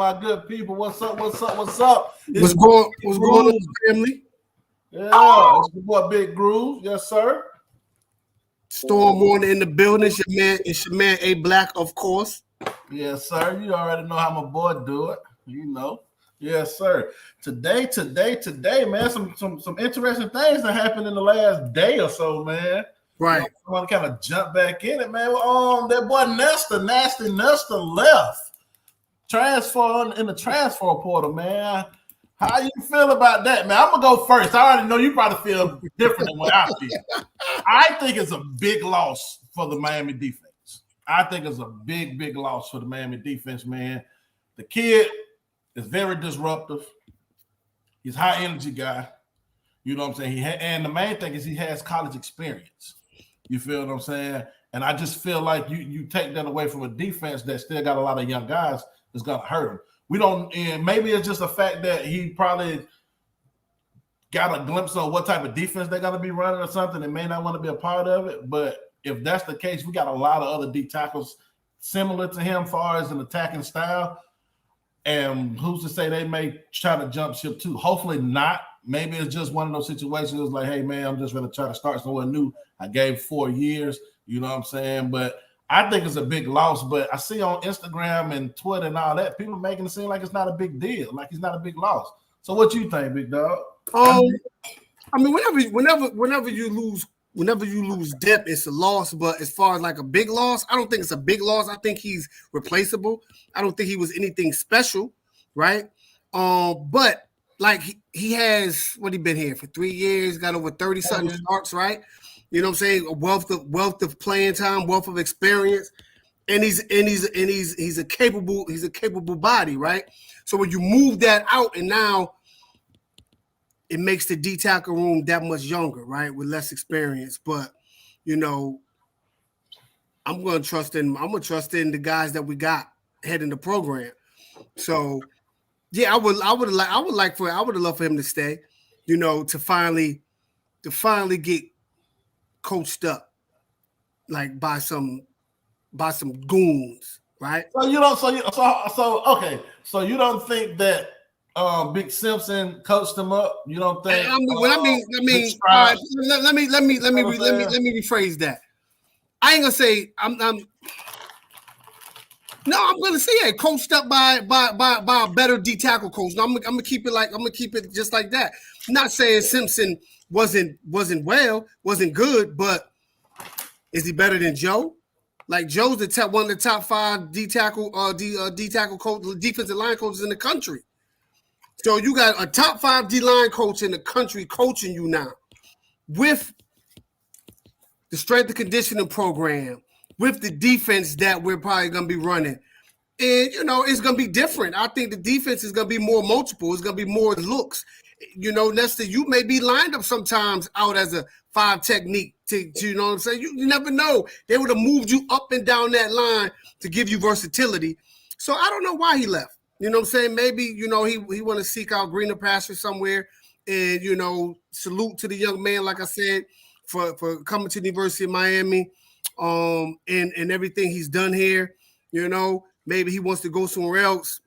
my good people? What's up? What's up? What's going on, family? Yeah, it's the boy Big Groove. Yes, sir. StormWarning in the building. It's your man A Black, of course. Yes, sir. You already know how my boy do it. You know. Yes, sir. Today, man. Some interesting things that happened in the last day or so, man. Right. I want to kind of jump back in it, man. That boy Nasty Nesta left. Transfer in the transfer portal, man. How you feel about that, man? I'm gonna go first. I already know you probably feel different than what I feel. I think it's a big loss for the Miami defense. I think it's a big loss for the Miami defense, man. The kid is very disruptive. He's a high energy guy. You know what I'm saying? And the main thing is he has college experience. You feel what I'm saying? And I just feel like you take that away from a defense that still got a lot of young guys. It's gonna hurt him. We don't, and maybe it's just the fact that he probably got a glimpse of what type of defense they're gonna be running or something and may not want to be a part of it. But if that's the case, we got a lot of other D tackles similar to him as far as an attacking style. And who's to say they may try to jump ship too? Hopefully not. Maybe it's just one of those situations like, hey man, I'm just gonna try to start somewhere new. I gave 4 years, you know what I'm saying? But I think it's a big loss, but I see on Instagram and Twitter and all that, people making it seem like it's not a big deal, like it's not a big loss. So what you think, big dog? I mean, whenever you lose depth, it's a loss. But as far as like a big loss, I don't think it's a big loss. I think he's replaceable. I don't think he was anything special, right? But like he has he been here for 3 years, got over 30-something starts, right? You know what I'm saying? A wealth of playing time, wealth of experience, and he's a capable body, right? So when you move that out, and now it makes the D tackle room that much younger, right, with less experience. But you know, I'm gonna trust in the guys that we got heading the program. So yeah, I would have loved for him to stay, you know, to finally get coached up like by some goons, right? So you don't okay. So you don't think that Big Simpson coached him up? You don't think? All right, let me rephrase that. I ain't gonna say I'm gonna say coached up by a better D tackle coach. No, I'm gonna keep it just like that. I'm not saying Simpson wasn't good, but is he better than Joe? Like Joe's one of the top 5 D tackle coach, defensive line coaches in the country. So you got a top 5 D line coach in the country coaching you now, with the strength and conditioning program, with the defense that we're probably gonna be running. And you know, it's gonna be different. I think the defense is gonna be more multiple, it's gonna be more looks. You know, Nestor, you may be lined up sometimes out as a 5 technique to you know what I'm saying? You never know. They would have moved you up and down that line to give you versatility. So I don't know why he left. You know what I'm saying? Maybe, you know, he want to seek out greener pastures somewhere. And, you know, salute to the young man, like I said, for coming to the University of Miami and everything he's done here. You know, maybe he wants to go somewhere else.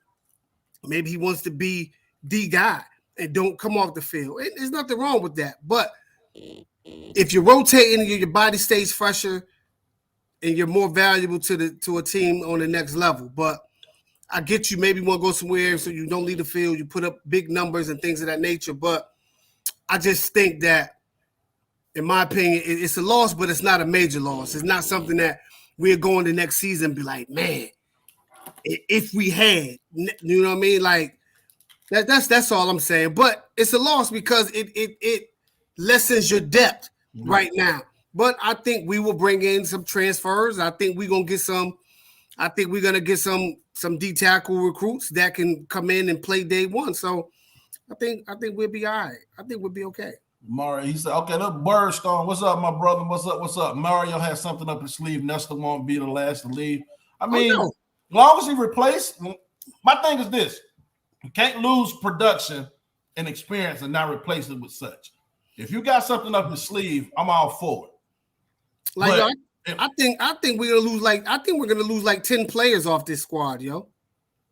Maybe he wants to be the guy and don't come off the field. And there's nothing wrong with that. But if you're rotating and your body stays fresher and you're more valuable to a team on the next level. But I get you maybe want to go somewhere so you don't leave the field, you put up big numbers and things of that nature. But I just think that, in my opinion, it's a loss, but it's not a major loss. It's not something that we're going to next season and be like, man, if we had, you know what I mean? Like, that's all I'm saying. But it's a loss because it lessens your depth right now. But I think we will bring in some transfers. I think we're gonna get some. I think we're gonna get some D tackle recruits that can come in and play day one. So I think we'll be all right. I think we'll be okay. Mario, he said, okay, look, Birdstone, what's up, my brother? What's up? Mario has something up his sleeve. Nestor won't be the last to leave. I mean, as long as he replaced, my thing is this: you can't lose production and experience and not replace it with such. If you got something up your sleeve, I'm all for it. Like, I think we're gonna lose. Like, I think we're gonna lose like 10 players off this squad, yo.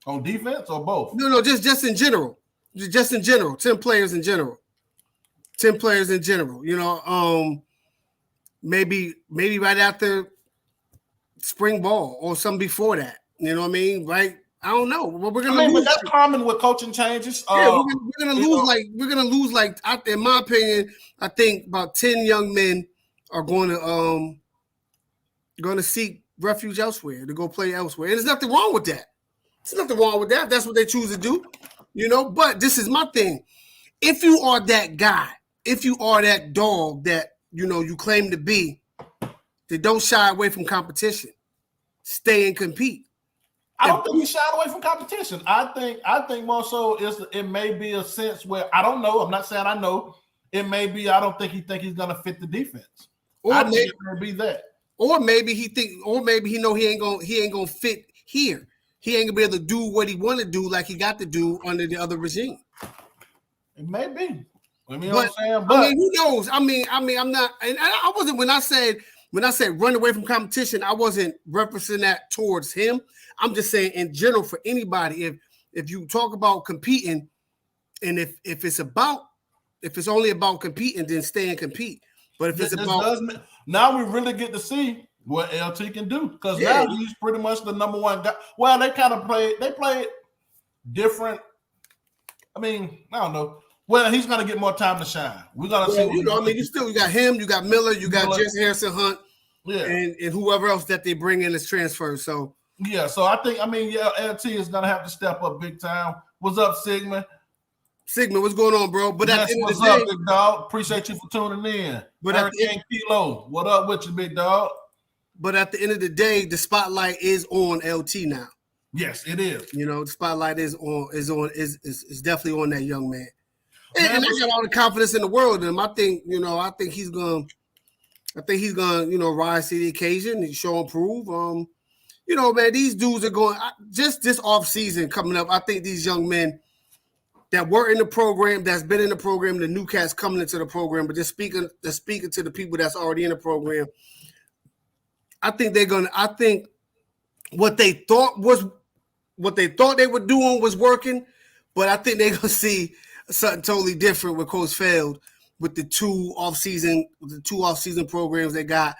On defense or both? No, just in general. Just in general. 10 players in general. 10 players in general. You know, maybe right after spring ball or something before that. You know what I mean? Right? I don't know. We're gonna lose. But that's common with coaching changes. Yeah, we're gonna lose like in my opinion, I think about 10 young men are going to seek refuge elsewhere, to go play elsewhere. And there's nothing wrong with that. There's nothing wrong with that. That's what they choose to do, you know. But this is my thing. If you are that guy, if you are that dog that you know you claim to be, then don't shy away from competition. Stay and compete. I don't think he shied away from competition. I think more so it may be a sense where I don't know. I'm not saying I know. It may be I don't think he's gonna fit the defense. Or maybe it may be that. Or maybe he know he ain't gonna fit here. He ain't gonna be able to do what he want to do like he got to do under the other regime. It may be. I mean, what I'm saying? But I mean, who knows? I mean, I'm not, and I wasn't when I said run away from competition, I wasn't referencing that towards him. I'm just saying in general for anybody, if you talk about competing, and if it's only about competing, then stay and compete. But if it's about now we really get to see what LT can do because now he's pretty much the number one guy. Well, they played different. I mean, I don't know. Well, he's gonna get more time to shine. We're gonna see. You know, I mean, you got him, you got Miller, you got Jesse Harrison Hunt, and whoever else that they bring in as transfers. So yeah, so I think LT is gonna have to step up big time. What's up, Sigma? Sigma, what's going on, bro? But at the end of the day, big dog? Appreciate you for tuning in. But Hurricane Kilo, what up with you, big dog? But at the end of the day, the spotlight is on LT now. Yes, it is. You know, the spotlight is definitely on that young man. And I got all the confidence in the world in him. I think he's gonna, rise to the occasion and show and prove. You know, man, these dudes are going just this off season coming up. I think these young men that were in the program, that's been in the program, the new cats coming into the program, but just speaking to the people that's already in the program. I think what they thought they were doing was working, but I think they're gonna see something totally different with Coach Feld with the two off-season programs they got,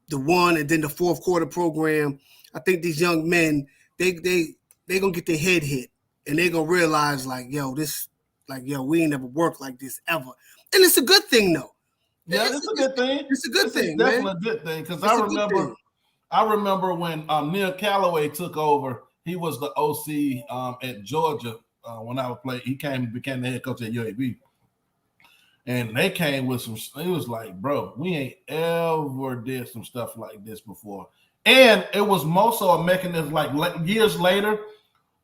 the one and then the fourth quarter program. I think these young men, they gonna get their head hit and they're gonna realize we ain't never worked like this ever. And it's a good thing though. Yeah, it's a good thing. It's a good thing. Definitely a good thing. Because I remember when Neil Calloway took over, he was the OC at Georgia. When I would play, he became the head coach at UAB. And they came with some, it was like, bro, we ain't ever did some stuff like this before. And it was more so a mechanism like years later,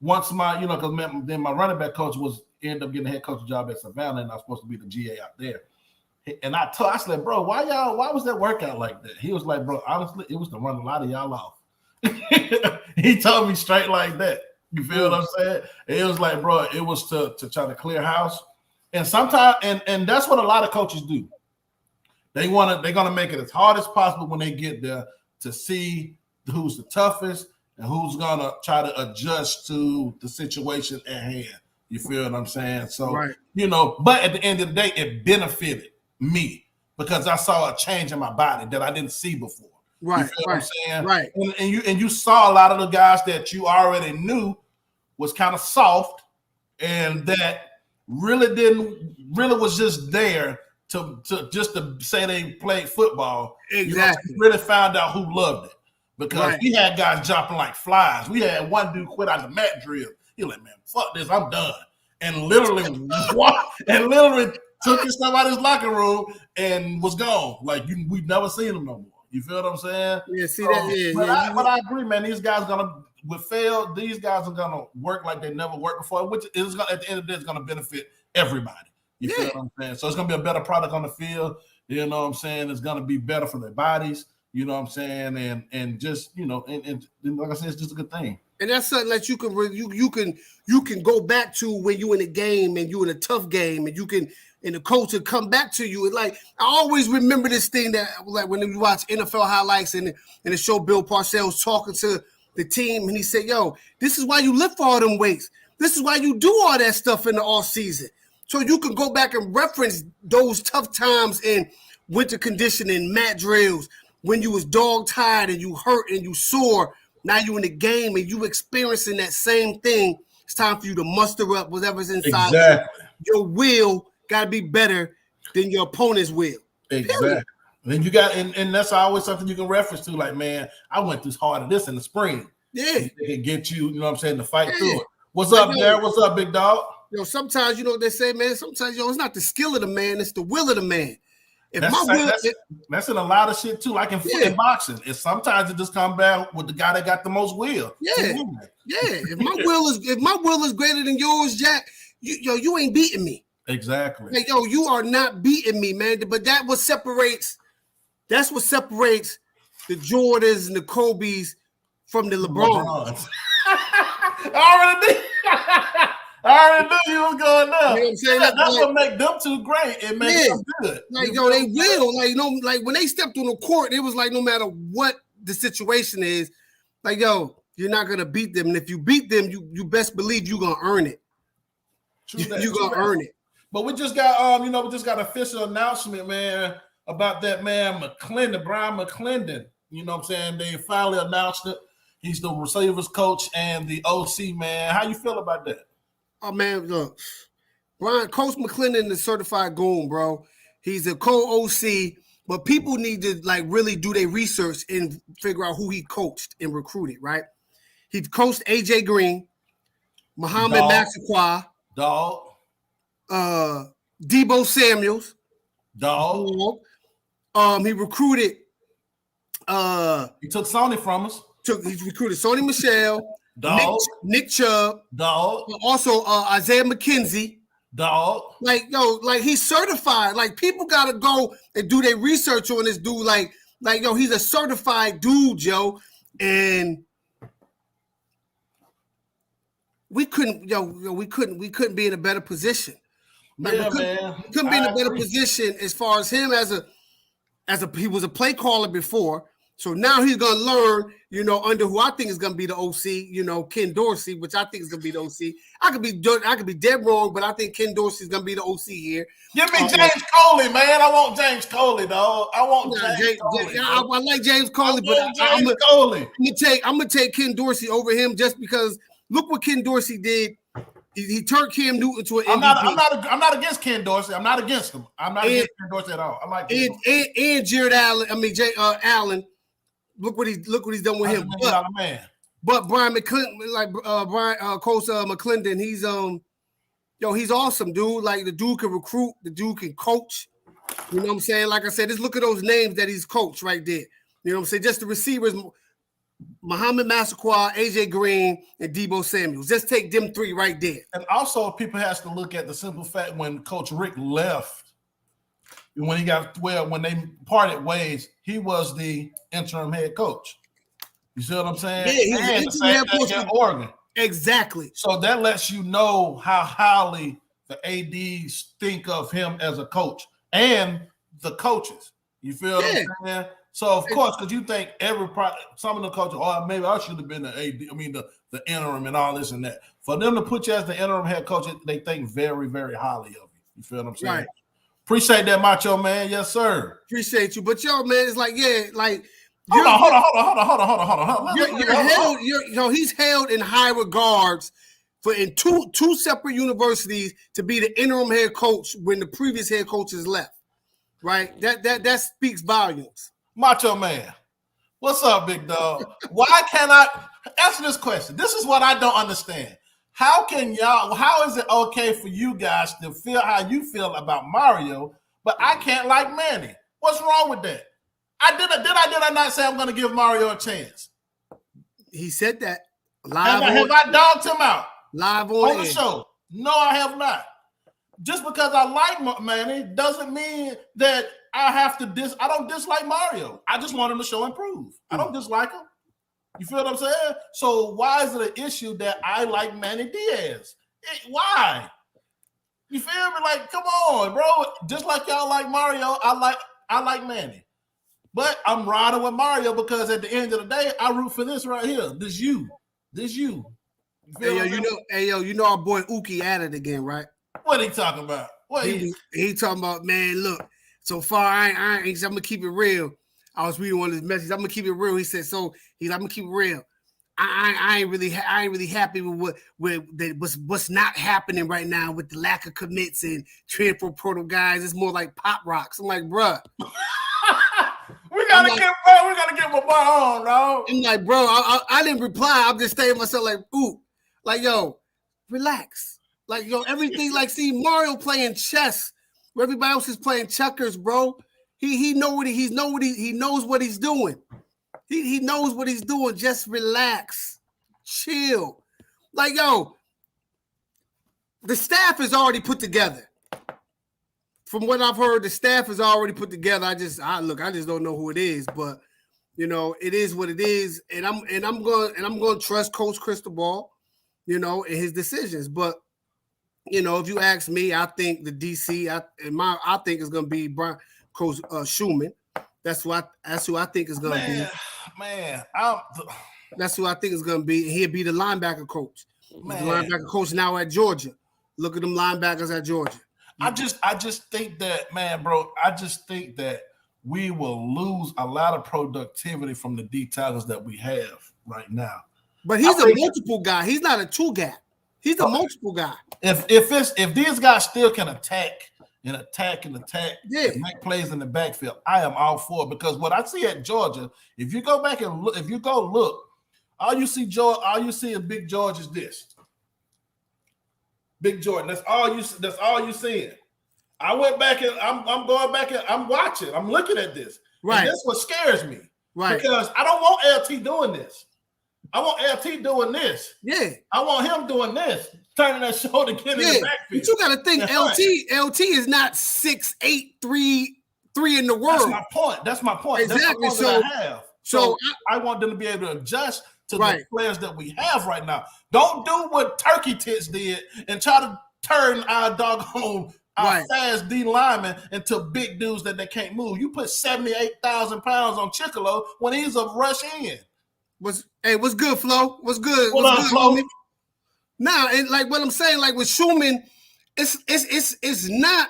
once because then my running back coach ended up getting a head coach job at Savannah, and I was supposed to be the GA out there. And I said, bro, why was that workout like that? He was like, bro, honestly, it was to run a lot of y'all off. He told me straight like that. You feel what I'm saying? It was like, bro, it was to try to clear house. And sometimes, and that's what a lot of coaches do. They're gonna make it as hard as possible when they get there to see who's the toughest and who's gonna try to adjust to the situation at hand. You feel what I'm saying? So, right. But at the end of the day, it benefited me because I saw a change in my body that I didn't see before. Right. You feel what I'm saying? Right. And you saw a lot of the guys that you already knew was kind of soft and that really was just there to say they played football. Exactly. Really found out who loved it because we had guys jumping like flies. We had one dude quit out the mat drill. He like, man, fuck this, I'm done. And literally took his stuff out of his locker room and was gone. Like we've never seen him no more. You feel what I'm saying? Yeah, see that? Yeah, but I agree, man. These guys these guys are gonna work like they never worked before, which is gonna, at the end of the day, is gonna benefit everybody. You feel what I'm saying? So it's gonna be a better product on the field. You know what I'm saying? It's gonna be better for their bodies. You know what I'm saying? And just and like I said, it's just a good thing. And that's something that you can go back to when you in a game and you in a tough game, and the coach will come back to you. Like I always remember this thing that like when you watch NFL highlights and the show Bill Parcells talking to the team, and he said, yo, this is why you lift all them weights. This is why you do all that stuff in the off season. So you can go back and reference those tough times in winter conditioning, mat drills, when you was dog tired and you hurt and you sore. Now you in the game and you experiencing that same thing. It's time for you to muster up whatever's inside. Exactly. Your will got to be better than your opponent's will. Exactly. Period. Then you got, and that's always something you can reference to, like, man, I went through hard of this in the spring. Yeah. They can get you, you know what I'm saying, to fight through it. What's up, Darren? What's up, big dog? Sometimes, you know what they say, man? Sometimes, it's not the skill of the man, it's the will of the man. That's in a lot of shit, too, like in boxing. Sometimes it just comes back with the guy that got the most will. Yeah. If my will is greater than yours, Jack, you ain't beating me. Exactly. Like, you are not beating me, man. But that's what separates the Jordans and the Kobe's from the LeBrons. I already knew you was going up. You know what I'm saying? That's what make them two great. It makes them good. Like, they will. Like when they stepped on the court, it was like no matter what the situation is, like, you're not gonna beat them. And if you beat them, you best believe you're gonna earn it. You're gonna earn it. But we just got official announcement, man, about that man McClendon, Brian McClendon. You know what I'm saying? They finally announced it. He's the receivers coach and the OC, man. How you feel about that? Oh, man, look. Coach McClendon is certified goon, bro. He's a co-OC, but people need to, like, really do their research and figure out who he coached and recruited, right? He coached A.J. Green, Muhammad Massaquoi, Debo Samuels, he recruited. He took Sony from us. He recruited Sony Michel, Nick Chubb, also Isaiah McKenzie. Like he's certified. Like, people gotta go and do their research on this dude. Like he's a certified dude, and we couldn't be in a better position. Like, we couldn't be in a better position as far as him he was a play caller before. So now he's gonna learn, under who I think is gonna be the OC, Ken Dorsey, which I think is gonna be the OC. I could be dead wrong, but I think Ken Dorsey is gonna be the OC here. Give me James Coley, man. I want James Coley, dog. I want James Coley. I like James Coley, but I'm gonna take Ken Dorsey over him just because look what Ken Dorsey did. He turned Cam Newton to an MVP. I'm not against Ken Dorsey. I'm not against him. I'm not against Ken Dorsey at all. I like Ken Dorsey. And Jared Allen. Allen. Look what he's done with him. But Brian McClendon, Coach McClendon, he's awesome, dude. Like, the dude can recruit, the dude can coach. You know what I'm saying? Like I said, just look at those names that he's coached right there. You know what I'm saying? Just the receivers, Muhammad Massaquoi, AJ Green, and Debo Samuels. Just take them three right there. And also, people has to look at the simple fact when Coach Rick left. When they parted ways, he was the interim head coach. You see what I'm saying? Yeah, he's the interim head coach in Oregon. Exactly. So that lets you know how highly the ADs think of him as a coach and the coaches. You feel what I'm saying? So of course, because you think some of the coaches, maybe I should have been the AD. The interim and all this and that. For them to put you as the interim head coach, they think very, very highly of you. You feel what I'm saying? Right. Appreciate that, Macho Man. Yes, sir. Appreciate you. But man, it's like, hold on. He's held in high regards in two separate universities to be the interim head coach when the previous head coaches left. Right? That speaks volumes. Macho Man. What's up, big dog? Why can't I answer this question? This is what I don't understand. How is it okay for you guys to feel how you feel about Mario, but I can't like Manny? What's wrong with that? Did I not say I'm going to give Mario a chance? He said that live. Have I dogged him out live on the show? No, I have not. Just because I like Manny doesn't mean that I have to I don't dislike Mario. I just want him to show and prove. I don't dislike him. You feel what I'm saying? So why is it an issue that I like Manny Diaz? Why? You feel me? Like, come on, bro. Just like y'all like Mario, I like Manny. But I'm riding with Mario because at the end of the day, I root for this right here. This you. You Hey yo, you know our boy Uki at it again, right? What he talking about? He talking about, man, look, so far I ain't I'm gonna keep it real. I was reading one of his messages. I'm gonna keep it real. He said, I'm gonna keep it real. I ain't really happy with what's not happening right now with the lack of commits and transfer portal guys. It's more like pop rocks. I'm like, bruh. we gotta get my boy on, dog. I'm like, bro, I didn't reply. I'm just saying to myself, like, ooh, like, yo, relax. Like, yo, everything, like, see Mario playing chess where everybody else is playing checkers, bro. He knows what he's doing. He knows what he's doing. Just relax. Chill. Like, yo, the staff is already put together. From what I've heard, the staff is already put together. I just don't know who it is, but you know, it is what it is, and I'm going to trust Coach Cristobal, you know, in his decisions. But you know, if you ask me, I think the DC, I think it's going to be Coach Schumann. That's who I think is going to be. Man, that's who I think is going to be. He'll be the linebacker coach. The linebacker coach now at Georgia. Look at them linebackers at Georgia. I just think that, man, bro. I just think that we will lose a lot of productivity from the D tackles that we have right now. But he's a multiple guy. He's not a two gap. He's a multiple guy. If these guys still can attack and make plays in the backfield, I am all for it. Because what I see at Georgia, if you go back and look, all you see is Big George is this. Big Jordan. That's all you seeing. I went back and I'm going back and I'm watching. I'm looking at this. Right. And that's what scares me. Right. Because I don't want LT doing this. I want LT doing this. Yeah. I want him doing this. Turning that shoulder, getting in the backfield. But you got to think LT is not 6'8", 3 in the world. That's my point. Exactly. That's the point that I have. So I want them to be able to adjust to the players that we have right now. Don't do what Turkey Tits did and try to turn our doggone fast D linemen into big dudes that they can't move. You put 78,000 pounds on Chicolo when he's a rush in. What's good, Flo? What's good? What up, Flo? Now, and like what I'm saying, like with Schumann, it's not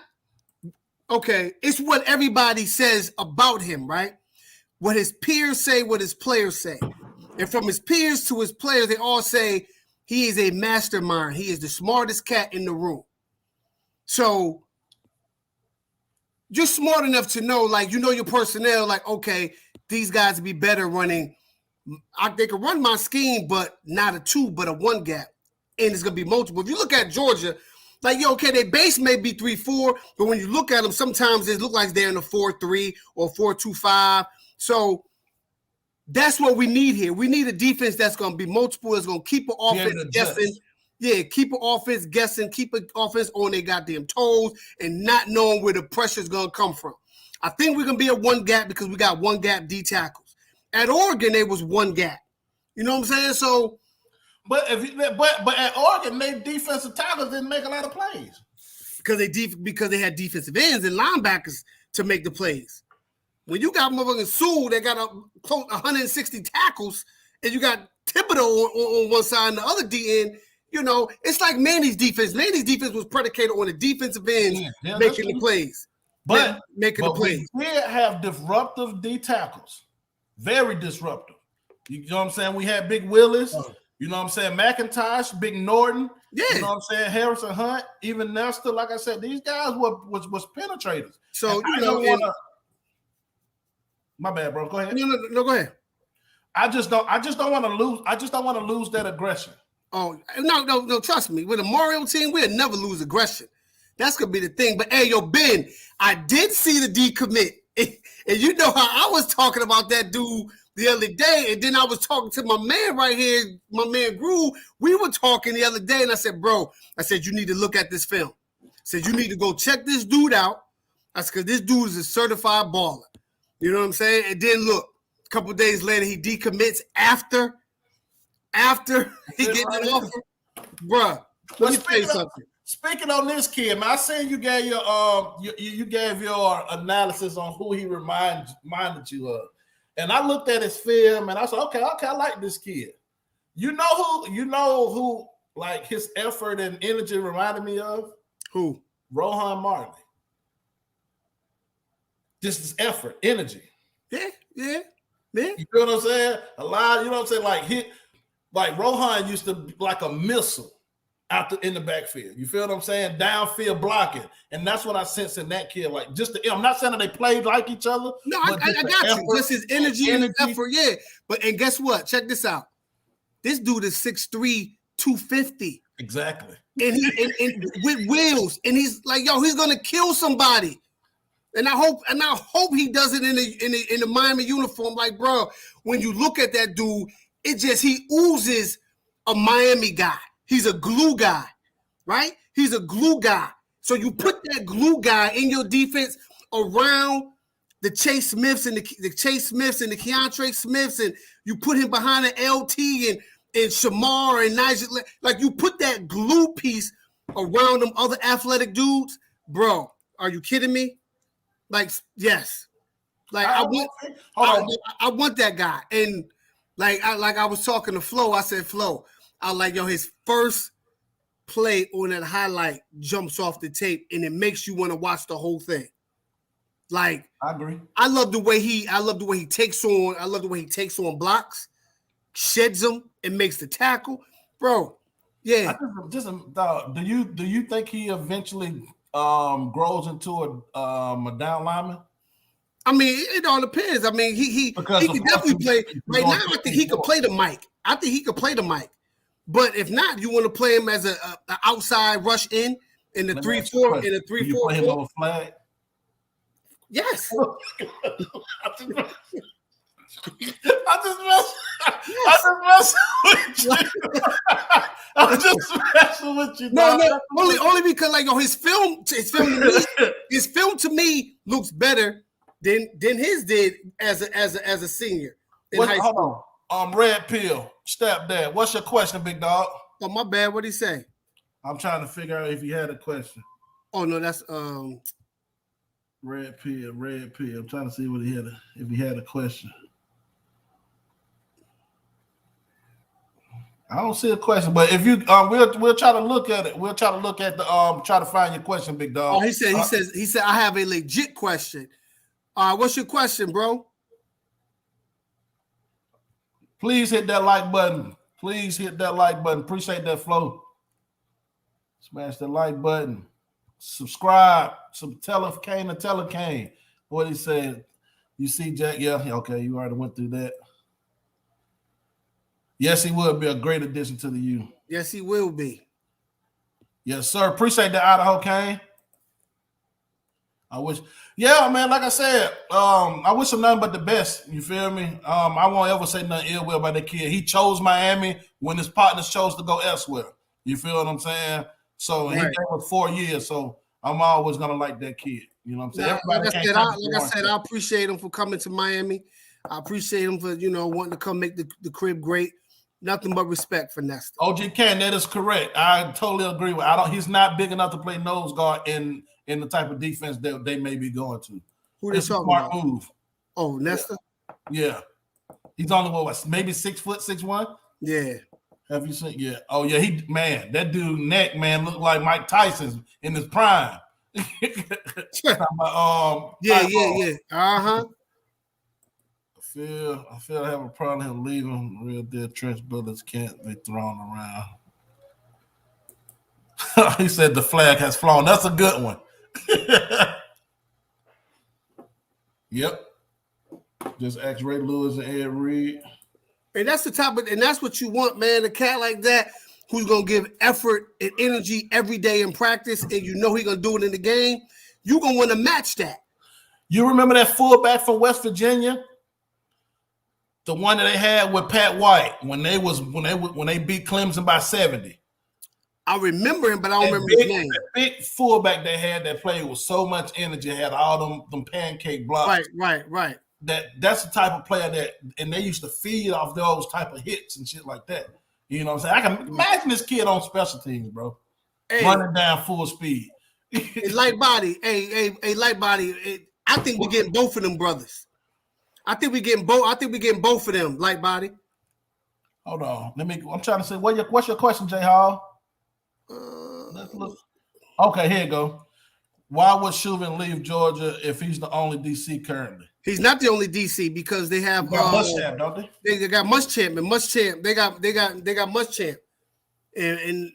okay. It's what everybody says about him, right? What his peers say, what his players say. And from his peers to his players, they all say he is a mastermind. He is the smartest cat in the room. So you're smart enough to know, like, you know your personnel, like, okay, these guys would be better running. They can run my scheme, but not a 2, but a 1 gap. And it's going to be multiple. If you look at Georgia, like, their base may be 3-4, but when you look at them, sometimes it looks like they're in a 4-3 or 4-2-5. So that's what we need here. We need a defense that's going to be multiple. It's going to keep an offense guessing. Yeah, keep an offense guessing, keep an offense on their goddamn toes and not knowing where the pressure is going to come from. I think we're going to be at 1 gap because we got 1 gap D tackles. At Oregon, it was 1 gap. You know what I'm saying? So, but at Oregon, their defensive tackles didn't make a lot of plays because they had defensive ends and linebackers to make the plays. When you got motherfucking Sewell that got close 160 tackles, and you got Thibodeau on one side and the other D end, you know, it's like Manny's defense. Manny's defense was predicated on the defensive ends making the plays. But we did have disruptive D tackles. Very disruptive. You know what I'm saying? We had Big Willis. You know what I'm saying? McIntosh, Big Norton. Yeah. You know what I'm saying? Harrison Hunt, even Nestor. Like I said, these guys was penetrators. So, my bad, bro. Go ahead. No, go ahead. I just don't want to lose. I just don't want to lose that aggression. Oh, no, trust me. With a Mario team, we'll never lose aggression. That's going to be the thing. But, hey, Ben, I did see the decommit. And you know how I was talking about that dude the other day. And then I was talking to my man right here, my man Groove. We were talking the other day, and I said, bro, you need to look at this film. I said, you need to go check this dude out. That's because this dude is a certified baller. You know what I'm saying? And then, look, a couple of days later, he decommits after he gets an offer. Bruh, let me tell you something. Speaking on this kid, man, I seen you gave your you gave your analysis on who he reminded you of, and I looked at his film and I said, okay, I like this kid. You know who like his effort and energy reminded me of? Who? Rohan Marley. Just his effort, energy. Yeah. You know what I'm saying? A lot, you know what I'm saying? Like Rohan used to be like a missile in the backfield. You feel what I'm saying? Downfield blocking. And that's what I sense in that kid. Like I'm not saying that they played like each other. No, I got you. Just his energy and his effort, yeah. And guess what? Check this out. This dude is 6'3", 250. Exactly. And he with wheels. And he's like, yo, he's gonna kill somebody. And I hope he does it in the Miami uniform. Like, bro, when you look at that dude, he oozes a Miami guy. He's a glue guy, right? He's a glue guy. So you put that glue guy in your defense around the Chase Smiths and the Keontre Smiths, and you put him behind an LT and Shamar and Nigel. Like, you put that glue piece around them other athletic dudes, bro. Are you kidding me? Like, yes. Like, I want that guy. And like I was talking to Flo, I said, Flo, I like, yo, his first play on that highlight jumps off the tape and it makes you want to watch the whole thing. Like, I agree. I love the way he takes on blocks, sheds them, and makes the tackle. Bro, yeah. Do you think he eventually grows into a down lineman? I mean, it all depends. I mean, he can definitely play. Right now, I think he could play the mic. But if not, you want to play him as an outside rush in the 3-4 in a 3-4. You play him over flag? Yes. I just messing with you. No, only because like his film to me looks better than his did as a senior in high school. Hold on. Red Pill, step there. What's your question, big dog? Oh, my bad. What'd he say? I'm trying to figure out if he had a question. Oh no, that's Red Pill. I'm trying to see what if he had a question. I don't see a question, but if you we'll try to look at it. We'll try to look at try to find your question, big dog. Oh, he said I have a legit question. What's your question, bro? Please hit that like button. Appreciate that, Flo. Smash the like button. Subscribe. Tell a Kane. What he said. You see, Jack? Yeah, okay. You already went through that. Yes, he will be a great addition to the U. Yes, he will be. Yes, sir. Appreciate the Idaho Kane. Man, like I said, I wish him nothing but the best. You feel me? I won't ever say nothing ill will about that kid. He chose Miami when his partners chose to go elsewhere. You feel what I'm saying? So he came with 4 years. So I'm always gonna like that kid. You know what I'm saying? Like I said, I appreciate him for coming to Miami. I appreciate him for wanting to come make the crib great. Nothing but respect for Nesta. OG Ken, that is correct. I totally agree with. He's not big enough to play nose guard in the type of defense that they may be going to. It's a smart move. Oh, Nesta? Yeah. He's only maybe 6 foot, 6'1"? Yeah. Have you seen? Yeah. Oh yeah. That dude neck, man, looked like Mike Tyson's in his prime. Yeah. Uh-huh. I feel I have a problem him leaving. Real dead trench bullets can't be thrown around. He said the flag has flown. That's a good one. Yep. Just ask Ray Lewis and Ed Reed. And that's that's what you want, man. A cat like that who's gonna give effort and energy every day in practice, and he's gonna do it in the game. You're gonna want to match that. You remember that fullback from West Virginia? The one that they had with Pat White when they beat Clemson by 70. I remember him, but I don't remember his name. The big fullback they had that played with so much energy, had all them pancake blocks. Right. That's the type of player and they used to feed off those type of hits and shit like that. You know what I'm saying? I can imagine this kid on special teams, bro. running down full speed. A light body. A light body. I think we're getting both of them brothers. I think we're getting both of them, light body. Hold on. I'm trying to say, what's your question, J Hall? Let's look. Okay, here you go. Why would Chauvin leave Georgia if he's the only DC currently? He's not the only DC because they have Muschamp, don't they? They got Muschamp and Muschamp. They got Muschamp. And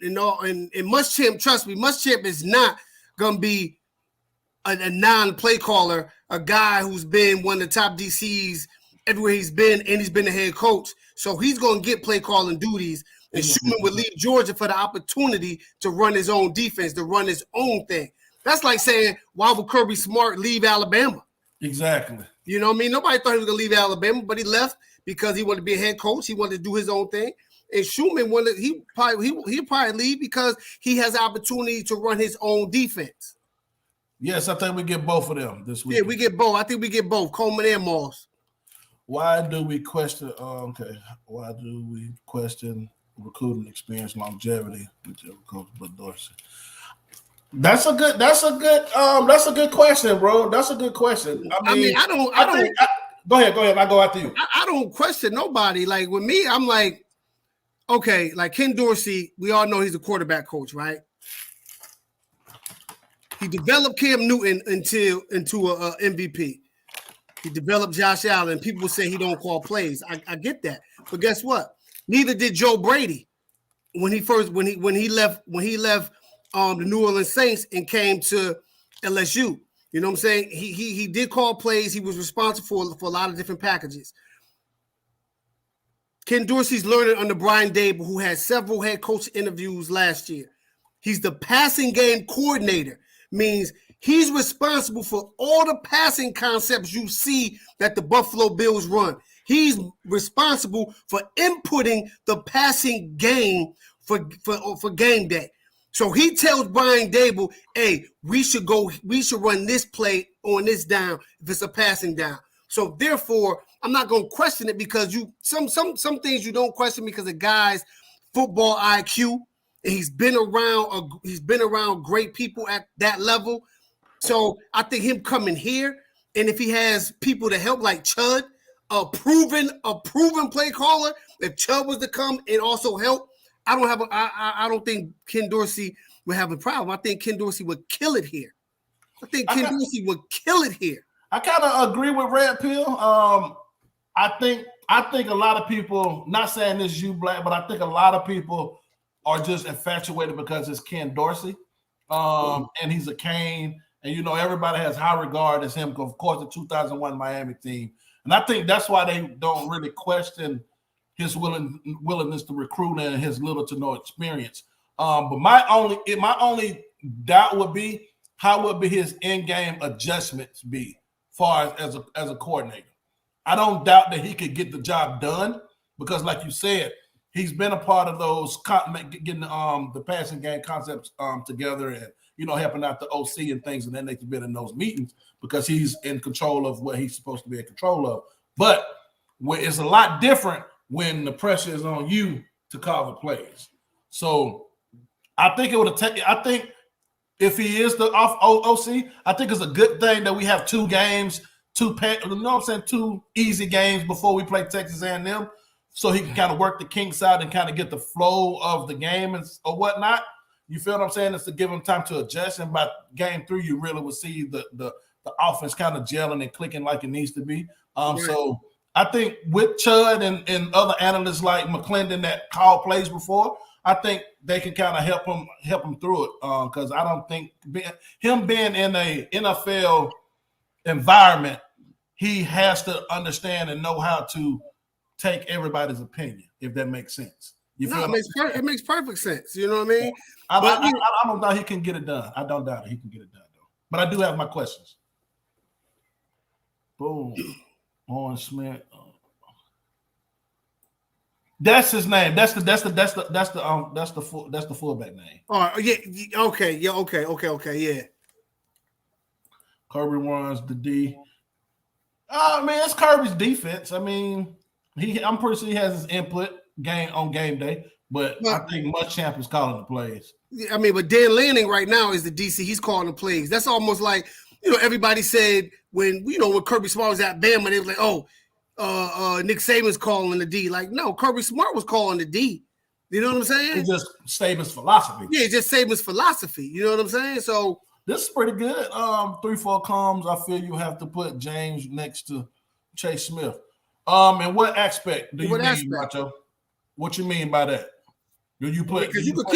Muschamp, trust me, Muschamp is not gonna be a non-play caller, a guy who's been one of the top DCs everywhere he's been, and he's been the head coach. So he's gonna get play calling duties. And Schumann would leave Georgia for the opportunity to run his own defense, to run his own thing. That's like saying, why would Kirby Smart leave Alabama? Exactly. You know what I mean? Nobody thought he was gonna leave Alabama, but he left because he wanted to be a head coach. He wanted to do his own thing. And Schumann he'll probably leave because he has the opportunity to run his own defense. Yes, I think we get both of them this week. Yeah, we get both. I think we get both, Coleman and Moss. Why do we question? Why do we question recruiting experience, longevity, whichever coach but Dorsey? That's a good question, bro. That's a good question. I mean, go ahead. I go after you. I don't question nobody. Like with me, I'm like, okay, like Ken Dorsey, we all know he's a quarterback coach, right? He developed Cam Newton into a MVP. He developed Josh Allen. People say he don't call plays. I get that, but guess what? Neither did Joe Brady when he left the New Orleans Saints and came to LSU. You know what I'm saying? He did call plays. He was responsible for a lot of different packages. Ken Dorsey's learning under Brian Dable, who had several head coach interviews last year. He's the passing game coordinator, means he's responsible for all the passing concepts you see that the Buffalo Bills run. He's responsible for inputting the passing game for game day. So he tells Brian Dable, hey, we should run this play on this down if it's a passing down. So therefore, I'm not going to question it because some things you don't question because of guys' football IQ, and he's been around great people at that level. So I think him coming here, and if he has people to help like Chud, a proven play caller, if Chud was to come and also help, I don't think Ken Dorsey would have a problem. I think Ken Dorsey would kill it here. I kind of agree with Red Pill. I think a lot of people, not saying this you Black, but I think a lot of people are just infatuated because it's Ken Dorsey, and he's a Cane, and everybody has high regard as him. Of course, the 2001 Miami team, and I think that's why they don't really question his willingness to recruit and his little to no experience. But my only doubt would be how would be his in-game adjustments be far as a coordinator. I don't doubt that he could get the job done because, like you said, he's been a part of those getting the passing game concepts together and helping out the OC and things, and then they've been in those meetings because he's in control of what he's supposed to be in control of. But it's a lot different when the pressure is on you to call the plays. So I think it would have taken. I think if he is the off OC, I think it's a good thing that we have two games, two easy games before we play Texas A&M, so he can kind of work the kinks out and kind of get the flow of the game or whatnot. You feel what I'm saying? It's to give him time to adjust, and by game 3, you really will see the offense kind of gelling and clicking like it needs to be. So I think with Chud and other analysts like McClendon that called plays before, I think they can kind of help him through it because I don't think him being in a NFL environment, he has to understand and know how to take everybody's opinion, if that makes sense. It makes perfect sense. You know what I mean? I don't doubt he can get it done. I don't doubt it. He can get it done, though. But I do have my questions. Boom. Owen Smith. That's his name. That's the fullback name. Oh yeah. Okay. Yeah. Okay. Yeah. Kirby runs the D. Man, it's Kirby's defense. I mean, I'm pretty sure he has his input on game day. But I think Muschamp is calling the plays. I mean, but Dan Lanning right now is the DC. He's calling the plays. That's almost like, everybody said when Kirby Smart was at Bama, they were like, Nick Saban's calling the D. Like, no, Kirby Smart was calling the D. You know what I'm saying? It's just Saban's philosophy. Yeah, just Saban's philosophy. You know what I'm saying? So this is pretty good. 3-4 comes. I feel you have to put James next to Chase Smith. In what aspect do you mean, Macho? What you mean by that? Do you put? Because you could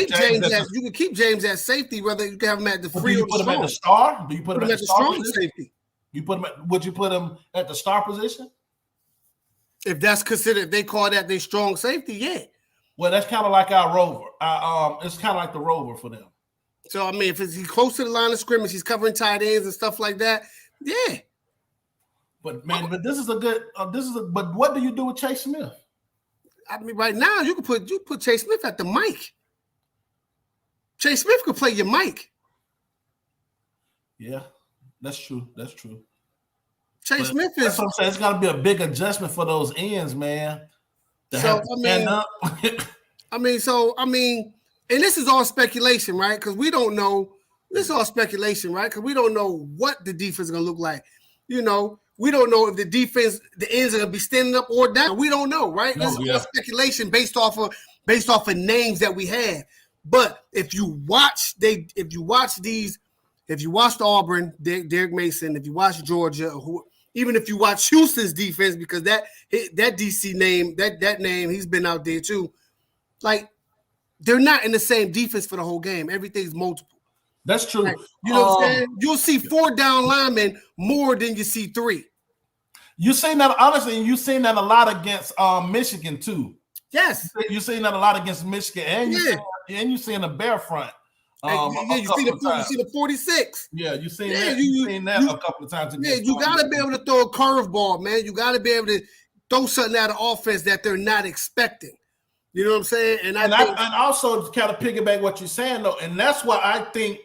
keep James at safety, whether you can have him at the free or the strong. Do you put him at the star? Do you put him at the strong safety? You put him. Would you put him at the star position? If that's considered, if they call that their strong safety, yeah. Well, that's kind of like our rover. It's kind of like the rover for them. So I mean, if he's close to the line of scrimmage, he's covering tight ends and stuff like that. Yeah. But man, this is a good. But what do you do with Chase Smith? I mean, right now you put Chase Smith at the mic. Chase Smith could play your mic. Yeah, that's true. That's true. Chase Smith is. That's what I'm saying. It's got to be a big adjustment for those ends, man. So I mean, and this is all speculation, right? Because we don't know. This is all speculation, right? Because we don't know what the defense is gonna look like. We don't know if the defense, the ends are gonna be standing up or down. We don't know, right? This is all speculation based off of names that we have. But if you watch Auburn, Derek Mason, if you watch Georgia, even if you watch Houston's defense, because that DC name, that name, he's been out there too. Like, they're not in the same defense for the whole game. Everything's multiple. That's true. Like, you know what I'm saying? You'll see 4 down linemen more than you see 3. You seen that, honestly, and you seen that a lot against Michigan too. Yes. You seen that a lot against Michigan, and you seen the Bear front. You see the 46. Yeah, you seen that. You seen that a couple of times. Yeah, you got to be able to throw a curveball, man. You got to be able to throw something out of offense that they're not expecting. You know what I'm saying? And also to kind of piggyback what you're saying though, and that's what I think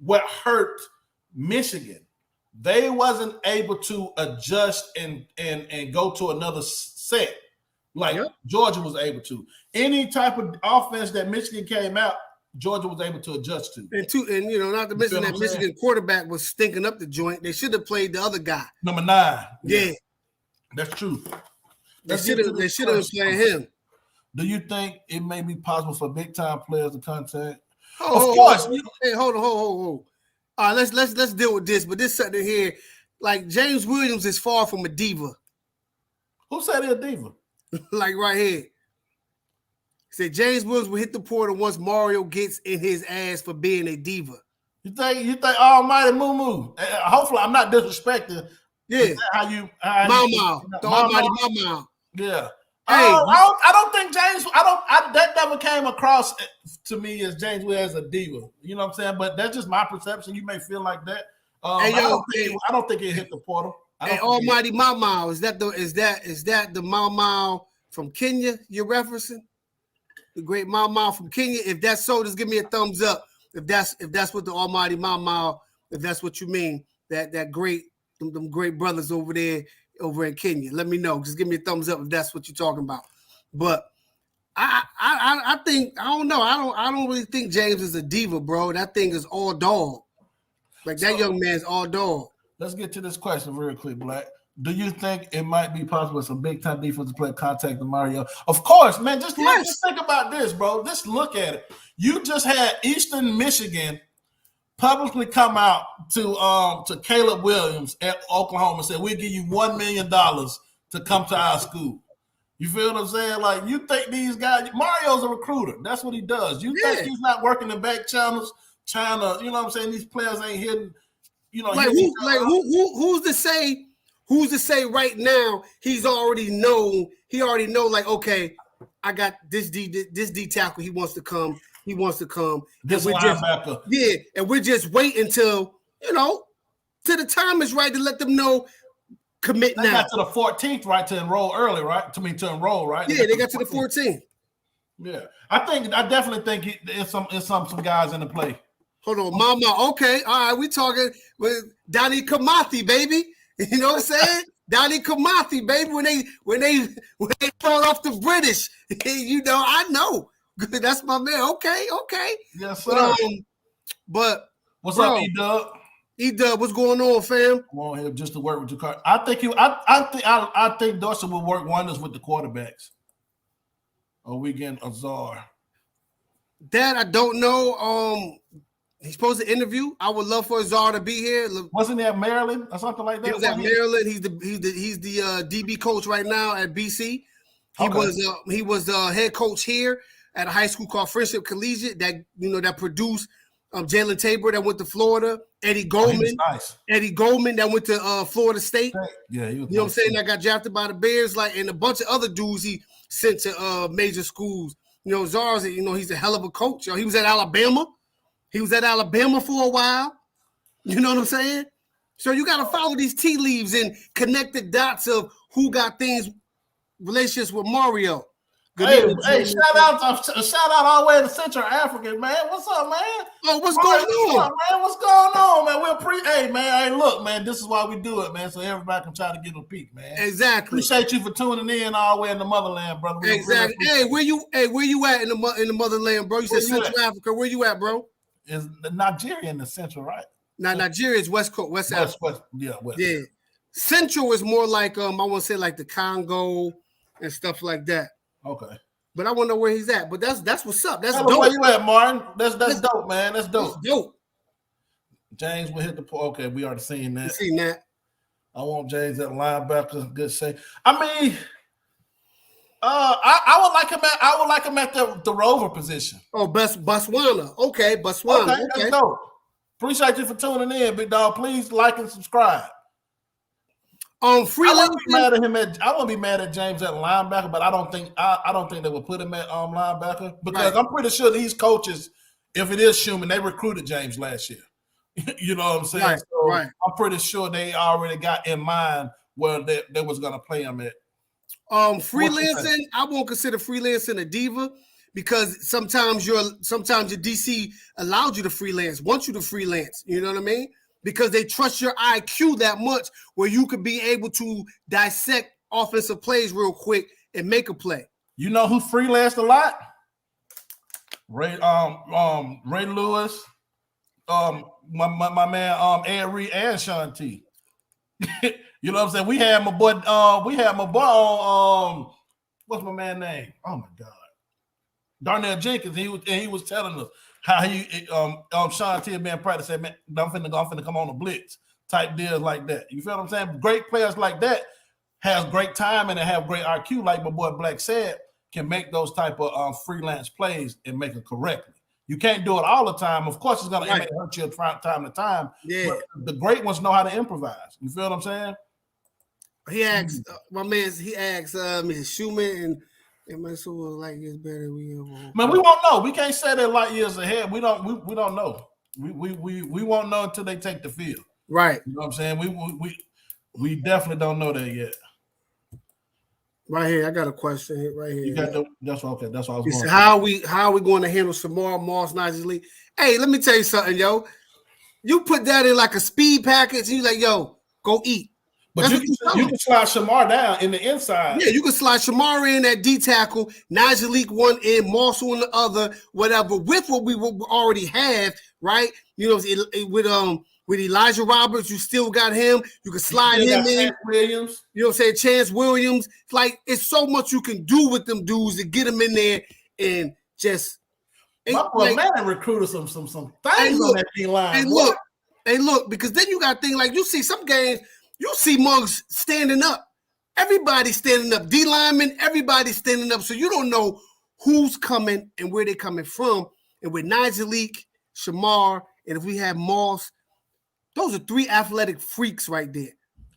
what hurt Michigan. They wasn't able to adjust and go to another set like Georgia was able to. Any type of offense that Michigan came out, Georgia was able to adjust to. And not to mention that Michigan quarterback was stinking up the joint. They should have played the other guy. Number 9. Yeah. That's true. They should have been playing him. Do you think it may be possible for big time players to contact? Of course. Hey, hold on. All right, let's deal with this. But this something here, like James Williams is far from a diva. Who said he's a diva? Like right here. He said James Williams will hit the portal once Mario gets in his ass for being a diva. You think Almighty Moo Moo? Hopefully, I'm not disrespecting. Yeah. The Almighty Mama. Yeah. Hey, I don't think James. That never came across to me as James Williams as a diva. You know what I'm saying? But that's just my perception. You may feel like that. I don't think it hit the portal. Hey, Almighty Mama, is that the Mama from Kenya you're referencing? The great Mama from Kenya. If that's so, just give me a thumbs up. If that's what the Almighty Mama, if that's what you mean, that great them great brothers over there. Over in Kenya, let me know. Just give me a thumbs up if that's what you're talking about. But I think I don't know. I don't really think James is a diva, bro. That thing is all dog. Like that young man's all dog. Let's get to this question real quick, Black. Do you think it might be possible some big time defensive player contacting Mario? Of course, man. Just think about this, bro. Just look at it. You just had Eastern Michigan publicly come out to Caleb Williams at Oklahoma and said, we'll give you $1 million to come to our school. You feel what I'm saying? Like, you think these guys, Mario's a recruiter. That's what he does. You think he's not working the back channels, trying to, you know what I'm saying? These players ain't hitting, who's to say right now he already know, like, okay, I got this D tackle, he wants to come. This linebacker. And we're just waiting until, till the time is right to let them know, commit now. They got to the 14th, right, to enroll early, right? To enroll, right? Yeah, they got to the 14th. Yeah. I definitely think there's some guys in the play. Hold on, Mama. Okay, all right, we talking with Donnie Kamathi, baby. You know what I'm saying? Donnie Kamathi, baby. When they fought off the British, I know. Good. That's my man. Okay. Yes, sir. But what's bro, up, E-Dub? E-Dub, what's going on, fam? I'm on here just to work with your car. I think Dorsey will work wonders with the quarterbacks. Or we getting Azar. That I don't know. He's supposed to interview. I would love for Azar to be here. Wasn't he at Maryland or something like that? He was at Maryland. He's the DB coach right now at BC. He was head coach here at a high school called Friendship Collegiate that produced Jalen Tabor that went to Florida. Eddie Goldman. Nice. Eddie Goldman that went to Florida State. Yeah, you know what I'm saying? That got drafted by the Bears, and a bunch of other dudes he sent to major schools. Zar's, he's a hell of a coach. He was at Alabama. He was at Alabama for a while. You know what I'm saying? So you got to follow these tea leaves and connect the dots of who got relationships with Mario. Hey, shout out all the way to Central Africa, man. What's up, man? Oh, what's going on? Man? What's going on, man? Hey, man, look, man, this is why we do it, man, so everybody can try to get a peek, man. Exactly. Appreciate you for tuning in all the way in the motherland, brother. Exactly. Hey, where you at in the motherland, bro? You said Central Africa. Where you at, bro? Is Nigeria in the central, right? Now, Nigeria is West Coast, West Africa. West. Yeah. Central is more like I want to say like the Congo and stuff like that. Okay. But I want to know where he's at. But that's what's up. That's dope. Where you at, Martin? That's dope, man. That's dope. That's dope. James will hit the point. Okay, we already seen that. Seen that. I want James at linebacker. Good say. I mean, I would like him at the rover position. Oh, Botswana. Okay, Botswana. Okay. That's dope. Appreciate you for tuning in, big dog. Please like and subscribe. Freelancing. I won't be mad at James at linebacker, but I don't think they would put him at linebacker because right. I'm pretty sure these coaches, if it is Schumann, they recruited James last year. You know what I'm saying? Right, so right. I'm pretty sure they already got in mind where they was gonna play him at. Freelancing, I won't consider freelancing a diva because sometimes your DC allowed you to freelance, wants you to freelance. You know what I mean? Because they trust your IQ that much where you could be able to dissect offensive plays real quick and make a play. You know who freelanced a lot? Ray Lewis, my man Ed Reed and Sean T. You know what I'm saying? We had my boy on what's my man name? Oh my God. Darnell Jenkins. He was telling us how he Sean T been practice said, man, I'm finna come on a blitz type deals like that. You feel what I'm saying? Great players like that has great time and they have great IQ, like my boy Black said, can make those type of freelance plays and make it correctly. You can't do it all the time. Of course, it's gonna hurt you from time to time. Yeah. But the great ones know how to improvise. You feel what I'm saying? He asked my man. He asked Mrs. Schumann and my soul like it's better. Man, we won't know. We can't say that light years ahead. We don't know. We won't know until they take the field. Right. You know what I'm saying? We definitely don't know that yet. Right here, I got a question right here. You got that's okay. That's what I was going. How are we going to handle Samar Moss Nicely? Hey, let me tell you something, yo. You put that in like a speed package, and you like, yo, go eat. But you can slide Shamar down in the inside. Yeah, you can slide Shamar in at D tackle, Nigelique one in, Moss on the other, whatever. With what we already have, right? You know, with Elijah Roberts, you still got him. You can slide him in. Chance Williams. You know what I'm saying? Chance Williams. It's like it's so much you can do with them dudes to get them in there and just. My boy, man, recruited some things on that D line. And look, because then you got things like you see some games. You see mugs standing up. Everybody's standing up. D linemen, everybody's standing up. So you don't know who's coming and where they're coming from. And with Nigelique, Shamar, and if we have Moss, those are three athletic freaks right there.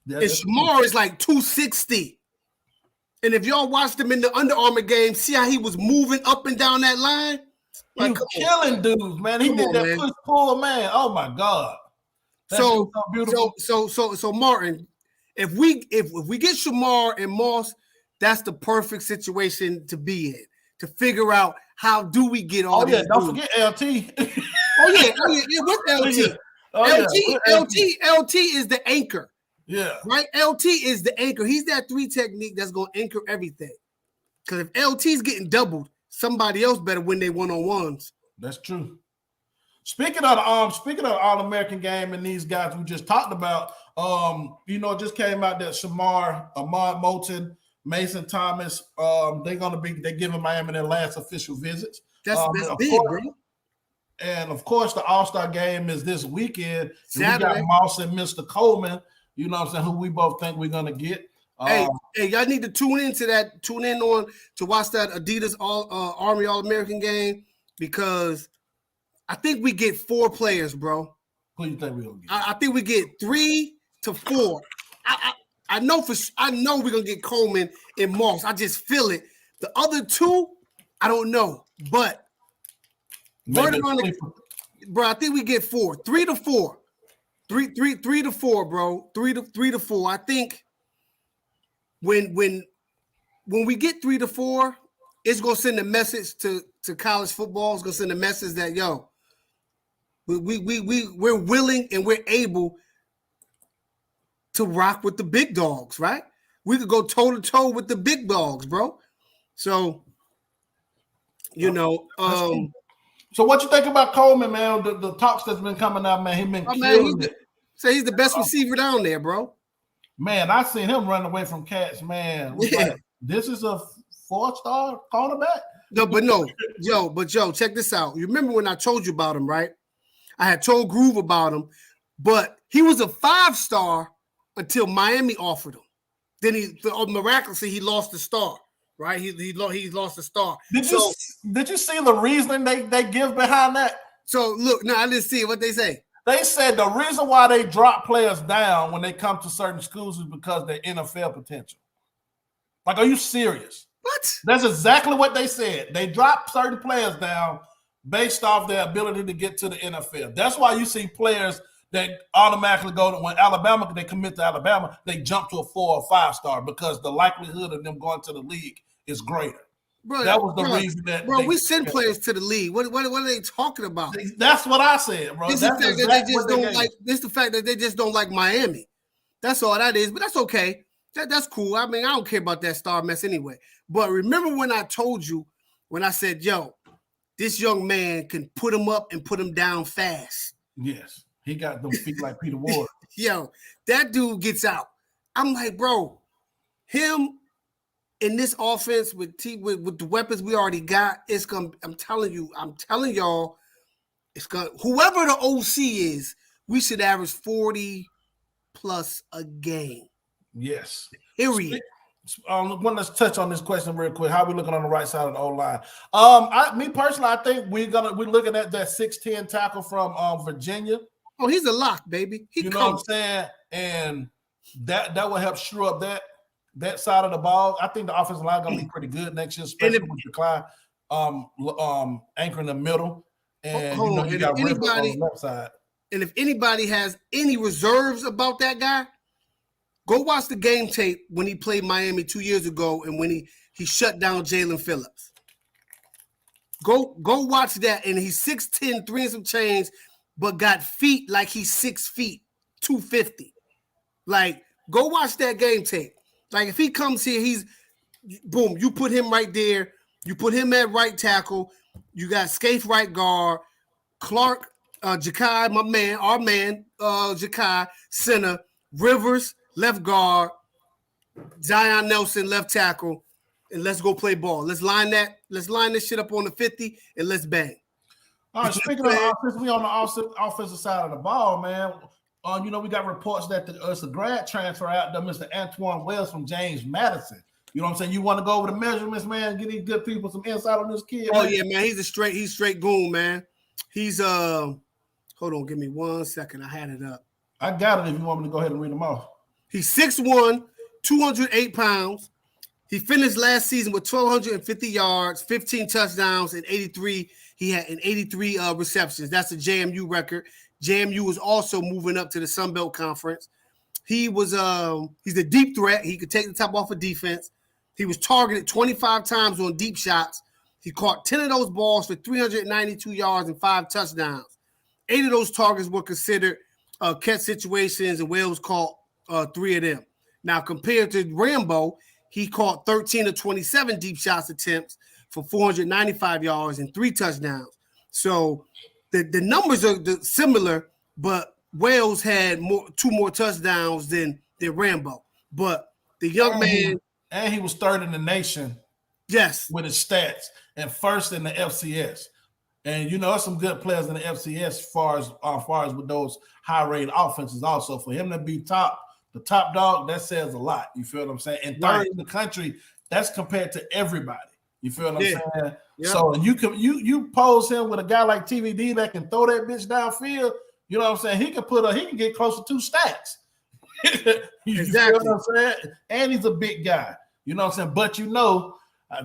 Yeah, and Shamar is like 260. And if y'all watched him in the Under Armour game, see how he was moving up and down that line? Like, he was killing dudes, man. He did that push-pull, man. Oh, my God. So Martin, if we get Shamar and Moss, that's the perfect situation to be in to figure out how do we get all. Oh yeah, don't forget LT. What's LT? LT is the anchor. Yeah, right. LT is the anchor. He's that 3 technique that's gonna anchor everything. Because if LT's getting doubled, somebody else better win their one-on-ones. That's true. Speaking of the All-American game and these guys we just talked about, it just came out that Shamar, Ahmad Moulton, Mason Thomas, they're giving Miami their last official visits. That's big, bro. And of course, the All-Star game is this weekend. Saturday. We got Moss and Mr. Coleman, you know what I'm saying, who we both think we're gonna get. Hey, y'all need to tune in to watch that Adidas Army All-American game, because I think we get 4 players, bro. Who do you think we're gonna get? I think we get 3 to 4. I know we're gonna get Coleman and Moss. I just feel it. The other 2, I don't know, but bro, I think we get 4, 3 to 4, 3 to 4, bro, 3 to 4. I think when we get 3 to 4, it's gonna send a message to college football. It's gonna send a message that we're willing and we're able to rock with the big dogs, right? We could go toe to toe with the big dogs, bro. So, So what you think about Coleman, man? The talks that's been coming out, man. He's been killing it. He's the best receiver down there, bro. Man, I seen him run away from cats, man. Yeah. Like, this is a 4-star cornerback. Joe, check this out. You remember when I told you about him, right? I had told Groove about him, but he was a 5-star until Miami offered him. Then miraculously he lost the star, right? He lost the star. Did you see the reasoning they give behind that? So look, no, I didn't see it. What they say? They said the reason why they drop players down when they come to certain schools is because they're NFL potential. Like, are you serious? What? That's exactly what they said. They drop certain players down based off their ability to get to the NFL. That's why you see players that automatically when Alabama, they commit to Alabama, they jump to a 4 or 5-star because the likelihood of them going to the league is greater. Bro, that was the reason that. Bro, we send players to the league. What are they talking about? That's what I said, bro. This is the fact that they just don't like Miami. That's all that is. But that's okay. That's cool. I mean, I don't care about that star mess anyway. But remember when I told you, when I said, this young man can put him up and put him down fast. Yes. He got them feet like Peter Ward. That dude gets out. I'm like, bro, him in this offense with the weapons we already got, it's gonna. I'm telling y'all, it's gonna. Whoever the OC is, we should average 40 plus a game. Yes. Period. Let's touch on this question real quick. How are we looking on the right side of the O-line? Me personally, I think we're looking at that 6'10" tackle from Virginia. Oh, he's a lock, baby. You know what I'm saying? And that will help shrew up that side of the ball. I think the offensive line gonna be pretty good next year, especially with Decline anchoring the middle. And you got Rivers on the left side. And if anybody has any reserves about that guy, go watch the game tape when he played Miami 2 years ago and when he shut down Jalen Phillips. Go watch that. And he's 6'10", 3 and some change, but got feet like he's 6 feet, 250. Like, go watch that game tape. Like, if he comes here, he's boom, you put him right there. You put him at right tackle. You got Scaife right guard, Clark, Jakai, our man, Jakai, center, Rivers, left guard, Zion Nelson, left tackle, and let's go play ball. Let's line this shit up on the 50 and let's bang. All right, speaking of offense, we on the offensive side of the ball, man. We got reports that it's a grad transfer out there, Mr. Antoine Wells from James Madison. You know what I'm saying? You want to go over the measurements, man, get these good people some insight on this kid. Oh, man? Yeah, man. He's straight goon, man. He's hold on, give me 1 second. I had it up. I got it if you want me to go ahead and read them off. He's 6'1", 208 pounds. He finished last season with 1,250 yards, 15 touchdowns, and 83. He had 83 receptions. That's a JMU record. JMU was also moving up to the Sun Belt Conference. He's a deep threat. He could take the top off of defense. He was targeted 25 times on deep shots. He caught 10 of those balls for 392 yards and 5 touchdowns. 8 of those targets were considered catch situations, and Wells caught 3 of them. Now, compared to Rambo, he caught 13 of 27 deep shots attempts for 495 yards and 3 touchdowns. So the numbers are similar, but Wales had 2 more touchdowns than Rambo. But the young man, and he was third in the nation. Yes, with his stats and first in the FCS. And there's some good players in the FCS as far as with those high-rated offenses. Also, for him to be the top dog, that says a lot. You feel what I'm saying? And third in the country, that's compared to everybody. You feel what I'm saying? Yeah. So you pose him with a guy like TVD that can throw that bitch downfield. You know what I'm saying? He can get close to 2 stacks. You exactly. feel what I'm saying? And he's a big guy. You know what I'm saying? But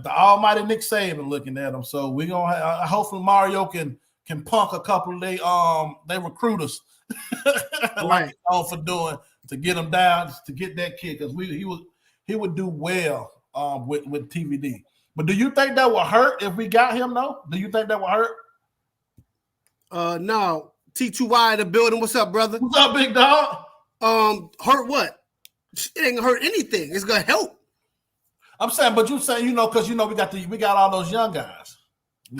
the almighty Nick Saban looking at him. So we're gonna hopefully Mario can punk a couple of they recruiters like for doing to get him down to get that kid because he would do well with TVD. But do you think that will hurt if we got him though? Do you think that will hurt? No. T2Y in the building. What's up, brother? What's up, big dog? Hurt what? It ain't gonna hurt anything. It's gonna help. I'm saying, but you saying, because we got all those young guys.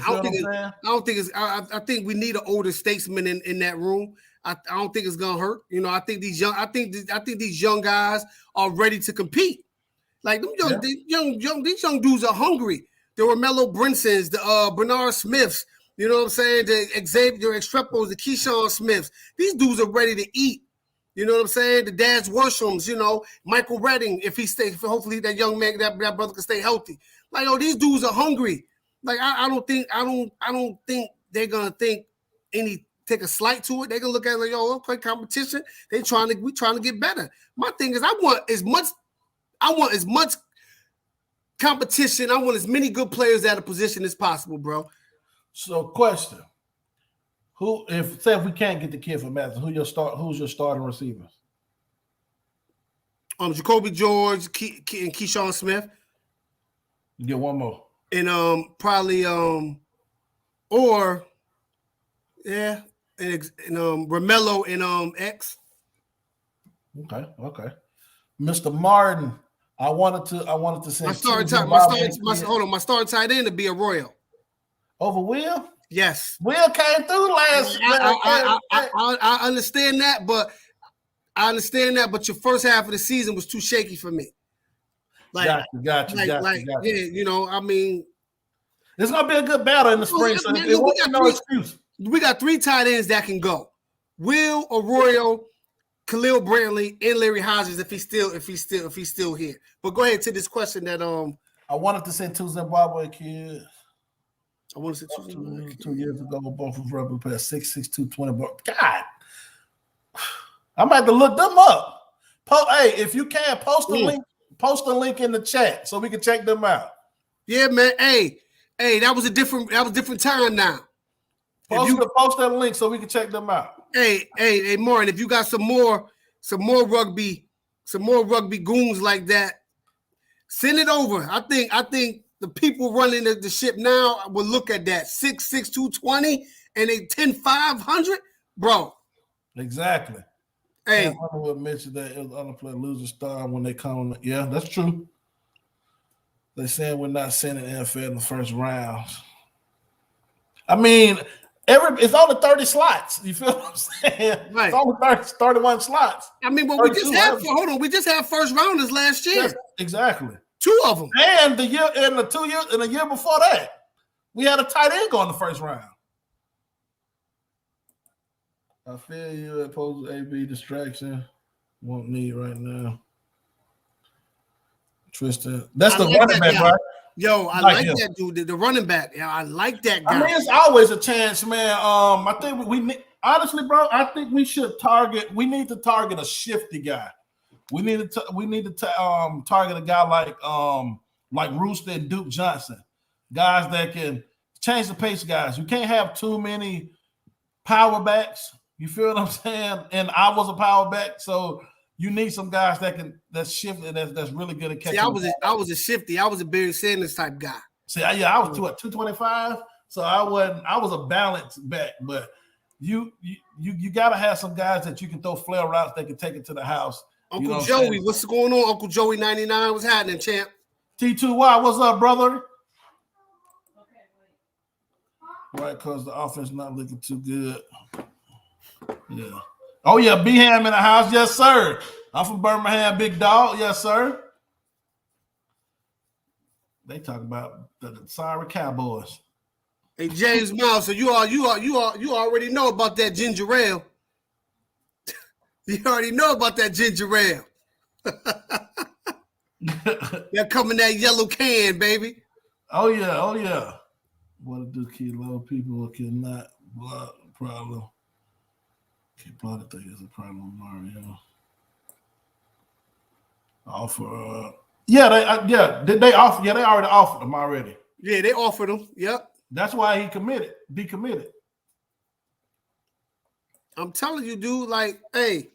I think we need an older statesman in that room. I don't think it's gonna hurt. I think these young guys are ready to compete. Like these young dudes are hungry. The Romello Brinsons, the Bernard Smiths, you know what I'm saying? The Xavier Extrepos, the Keyshawn Smiths. These dudes are ready to eat. You know what I'm saying? The Daz Worshams, Michael Redding, if he stays, hopefully that young man, that brother can stay healthy. Like, these dudes are hungry. Like, I don't think they're gonna take a slight to it. They're gonna look at it like, okay, competition. We trying to get better. My thing is, I want as much competition. I want as many good players at a position as possible, bro. So, question. If we can't get the kid from Madison, who's your starting receivers? Jacoby George, and Keyshawn Smith. You get one more. And probably and Romello and X. Okay. Mr. Martin, I wanted to say my starting tight end to be a Royal. Over Will? Yes. Will came through last. I understand that, but your first half of the season was too shaky for me. Got you. Yeah, I mean, it's gonna be a good battle in the spring. So it won't be no excuse. We got 3 tight ends that can go: Will, Arroyo, Khalil Brantley, and Larry Hodges if he's still here. But go ahead to this question that I wanted to send 2 Zimbabwe kids. I want to say 2 years ago, both of rugby players, 6'6", 220. God, I'm about to look them up. Hey, if you can, post a link in the chat so we can check them out. Yeah, man. Hey, that was a different time now. Post that link so we can check them out. Hey, Martin, if you got some more rugby goons like that, send it over. I think the people running the ship now will look at that 6'6", 220 and they 10-500, bro. Exactly. Hey, I would mention that it was unemployed loser star when they come. Yeah, that's true. They saying we're not sending NFL in the first rounds. I mean, it's only 30 slots. You feel what I'm saying? Right. It's only 31 slots. I mean, but we just had first rounders last year. Yes, exactly. 2 of them. And the year before that, we had a tight end go in the first round. I feel you opposed to AB distraction. Won't need right now. Tristan. That's the running back, right? Yo, I like that dude, the running back. Yeah, I like that guy. I mean, it's always a chance, man. I think honestly, bro, I think we need to target a shifty guy. We need to target a guy like Rooster and Duke Johnson, guys that can change the pace. Guys, you can't have too many power backs. You feel what I'm saying? And I was a power back, so you need some guys that's shifty, that's really good at catching. See, I was a shifty. I was a Barry Sanders type guy. See, I was 225, so I was a balanced back, but you gotta have some guys that you can throw flare routes that can take it to the house. Uncle Joey, what's going on? Uncle Joey 99, what's happening, champ? T2Y, what's up, brother? Right, because the offense not looking too good. Yeah. Oh, yeah, B-Ham in the house. Yes, sir. I'm from Birmingham, big dog. Yes, sir. They talk about the sorry Cowboys. Hey, James Miles, so you already know about that ginger ale. You already know about that ginger ale. They're coming that yellow can, baby. Oh, yeah. Oh, yeah. What do kilo people cannot block problem? Can't block the thing is a problem, Mario. Offer. Yeah, Did they offer? Yeah, they already offered them already. Yeah, they offered him. Yep. That's why he decommitted. I'm telling you, dude, like, hey,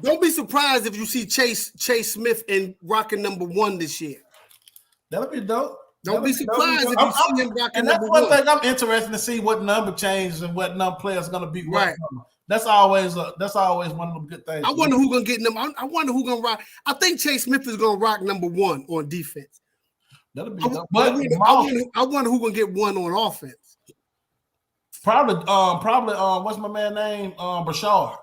don't be surprised if you see Chase Smith in rocking #1 this year. That'll be dope. Don't be surprised if you see him rocking and that's #1. one thing I'm interested to see what number changes and what number players going to be. Right. That's always one of them good things. I wonder who's gonna get them. I wonder who's gonna rock. I think Chase Smith is gonna rock #1 on defense. That'll be dope. But I wonder who's gonna get one on offense. Probably what's my man name? Brashard.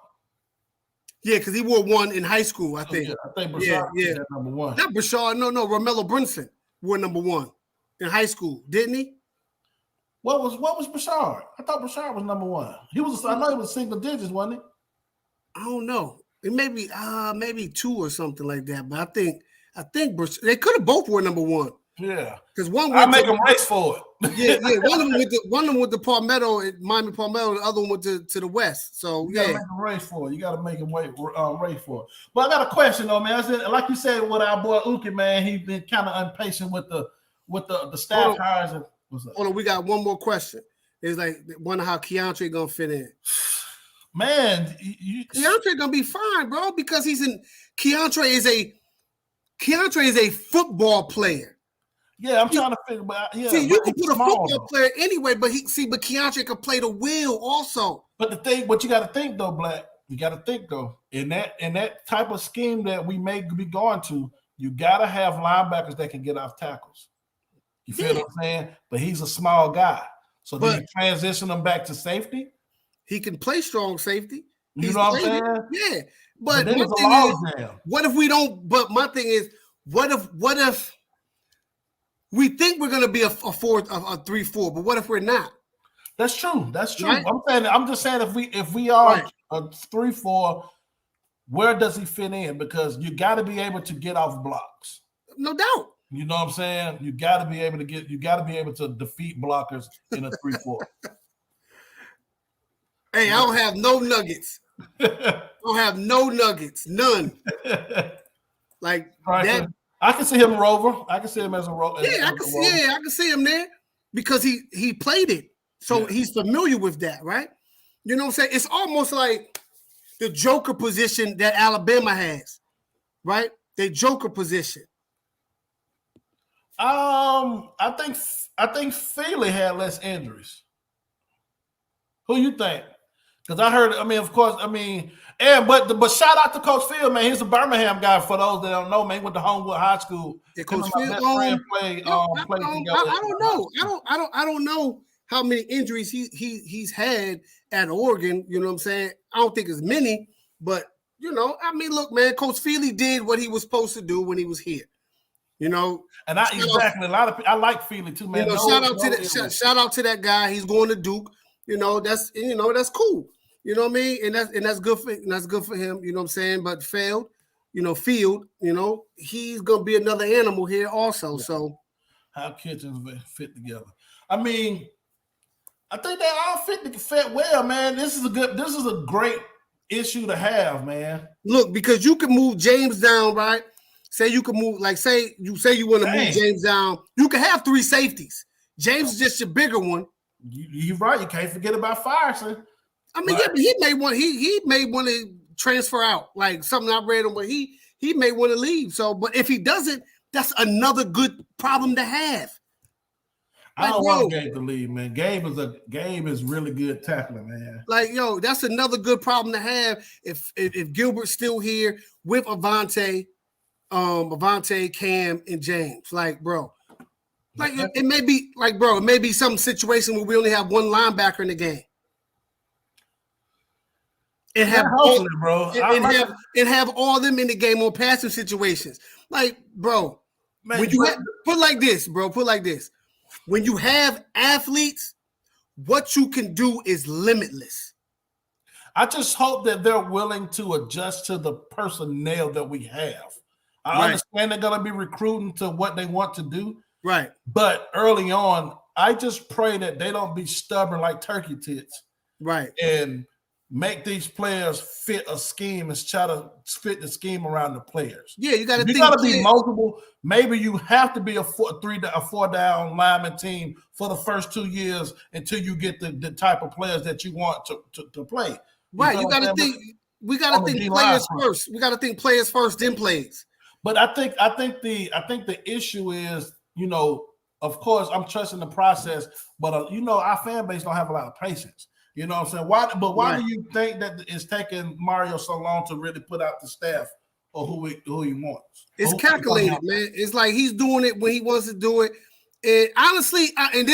Yeah, because he wore one in high school, I think. Yeah, I think Brashard yeah. #1. Not Brashard, no. Romello Brunson wore #1 in high school, didn't he? What was Brashard? I thought Brashard was #1. I know he was single digits, wasn't he? I don't know. It maybe 2 or something like that. But I think they could have both wore #1. Yeah, because one I make them race for it. yeah. One of them with the Palmetto, Miami Palmetto, the other one went to the West. So you gotta make them race for it. You gotta make them race for it. But I got a question though, man. I said, like you said with our boy Uki, man, he's been kind of impatient with the staff hires. And what's up? Hold on, we got one more question. It's like wonder how Keontae gonna fit in. Man, Keontae gonna be fine, bro, because Keontae is a football player. Yeah, I'm trying to figure out. Yeah, see, you can put a football player anyway, but Keontae can play the wheel also. But what you got to think though, Black, you got to think though, in that type of scheme that we may be going to, you got to have linebackers that can get off tackles. You feel what I'm saying? But he's a small guy, so then you transition him back to safety. He can play strong safety. You know what I'm saying? Yeah, but my thing is, what if we don't? But my thing is, what if we think we're going to be a 3-4, but what if we're not? That's true. That's true. Right? I'm just saying if we are a 3-4, where does he fit in? Because you got to be able to get off blocks. No doubt. You know what I'm saying? You got to be able to defeat blockers in a 3-4. Hey, I don't have no nuggets. I don't have no nuggets. None. Like that. I can see him rover. I can see him as a rover. Yeah, I can see him there because he played it. So he's familiar with that, right? You know what I'm saying? It's almost like the joker position that Alabama has, right? The joker position. I think Feely had less injuries. Who you think? Because I heard, but shout out to Coach Field, man. He's a Birmingham guy. For those that don't know, man, he went to Homewood High School. Yeah, Coach Field. I don't know how many injuries he's had at Oregon. You know what I'm saying? I don't think it's many, but look, man, Coach Feely did what he was supposed to do when he was here. And I like Feely too, man. Shout out to that guy. He's going to Duke. That's cool. You know what I mean? And that's good for him, you know what I'm saying? But Field, he's gonna be another animal here also. Yeah. So how kitchens fit together. I think they all fit well, man. This is a great issue to have, man. Look, because you can move James down, right? Say you can move, say you want to move James down. You can have 3 safeties. James is just your bigger one. You're right. You can't forget about Firesen. But he may want to transfer out, like something I read on, but he may want to leave. So, but if he doesn't, that's another good problem to have. I don't want Gabe to leave, man. Gabe is really good tackler, man. That's another good problem to have if Gilbert's still here with Avante, Cam, and James. Bro. Like it may be like, bro, it may be some situation where we only have one linebacker in the game. And have all, bro. And have all them in the game on passing situations. Like, bro, man, when you put like this, bro, put like this. When you have athletes, what you can do is limitless. I just hope that they're willing to adjust to the personnel that we have. I understand they're going to be recruiting to what they want to do. Right. But early on, I just pray that they don't be stubborn like turkey tits. Right. And make these players fit a scheme and try to fit the scheme around the players. Yeah, you got to be multiple. Maybe you have to be a four down lineman team for the first 2 years until you get the type of players that you want to play. Right. You got to think. We got to think players first. We got to think players first, then plays. But I think the issue is, of course, I'm trusting the process, but our fan base don't have a lot of patience. You know what I'm saying? Why do you think that it's taking Mario so long to really put out the staff or who he wants? It's calculated, man. It's like he's doing it when he wants to do it. And honestly, I've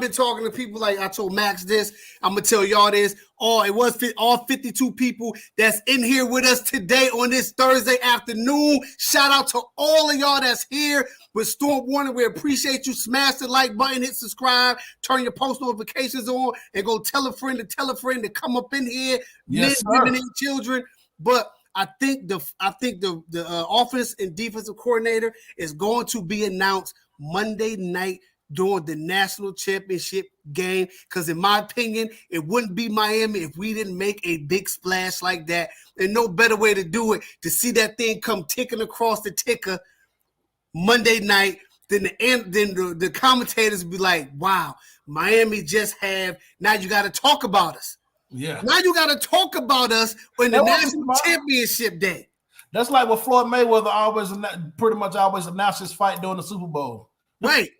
been talking to people, like I told Max this. I'm gonna tell y'all this. It was all 52 people that's in here with us today on this Thursday afternoon. Shout out to all of y'all that's here with StormWarning. We appreciate you. Smash the like button, hit subscribe, turn your post notifications on, and go tell a friend to come up in here. Yes, men, women, and children. But I think the offense and defensive coordinator is going to be announced Monday night during the national championship game, because in my opinion, it wouldn't be Miami if we didn't make a big splash like that. And no better way to do it, to see that thing come ticking across the ticker Monday night, then the commentators be like, wow, Miami just have, now you got to talk about us. Yeah. Now you got to talk about us on the national championship day. That's like what Floyd Mayweather pretty much always announced his fight during the Super Bowl. Right.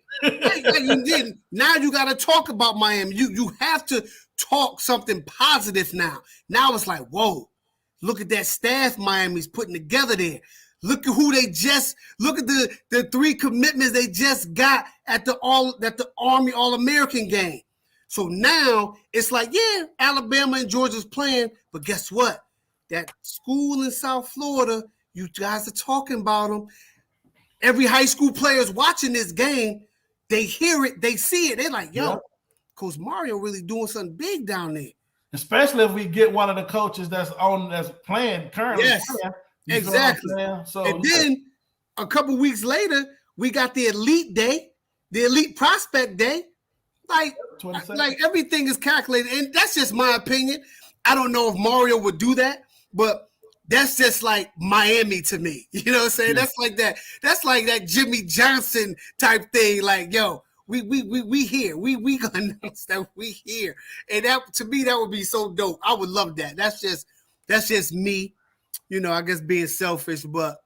Now you got to talk about Miami. You have to talk something positive now. Now it's like, whoa, look at that staff Miami's putting together there. Look at who look at the 3 commitments they just got at the Army All-American game. So now it's like, yeah, Alabama and Georgia's playing, but guess what? That school in South Florida, you guys are talking about them. Every high school player is watching this game. They hear it. They see it. They're like, yo, Coach Mario really doing something big down there. Especially if we get one of the coaches that's playing currently. Yes, exactly. So, then a couple weeks later, we got the Elite Day, the Elite Prospect Day. Like everything is calculated. And that's just my opinion. I don't know if Mario would do that, but that's just like Miami to me. You know what I'm saying? Yeah. That's like that. That's like that Jimmy Johnson type thing. Like, yo, we here. We gonna announce that we here. And that, to me, that would be so dope. I would love that. That's just me. I guess being selfish, but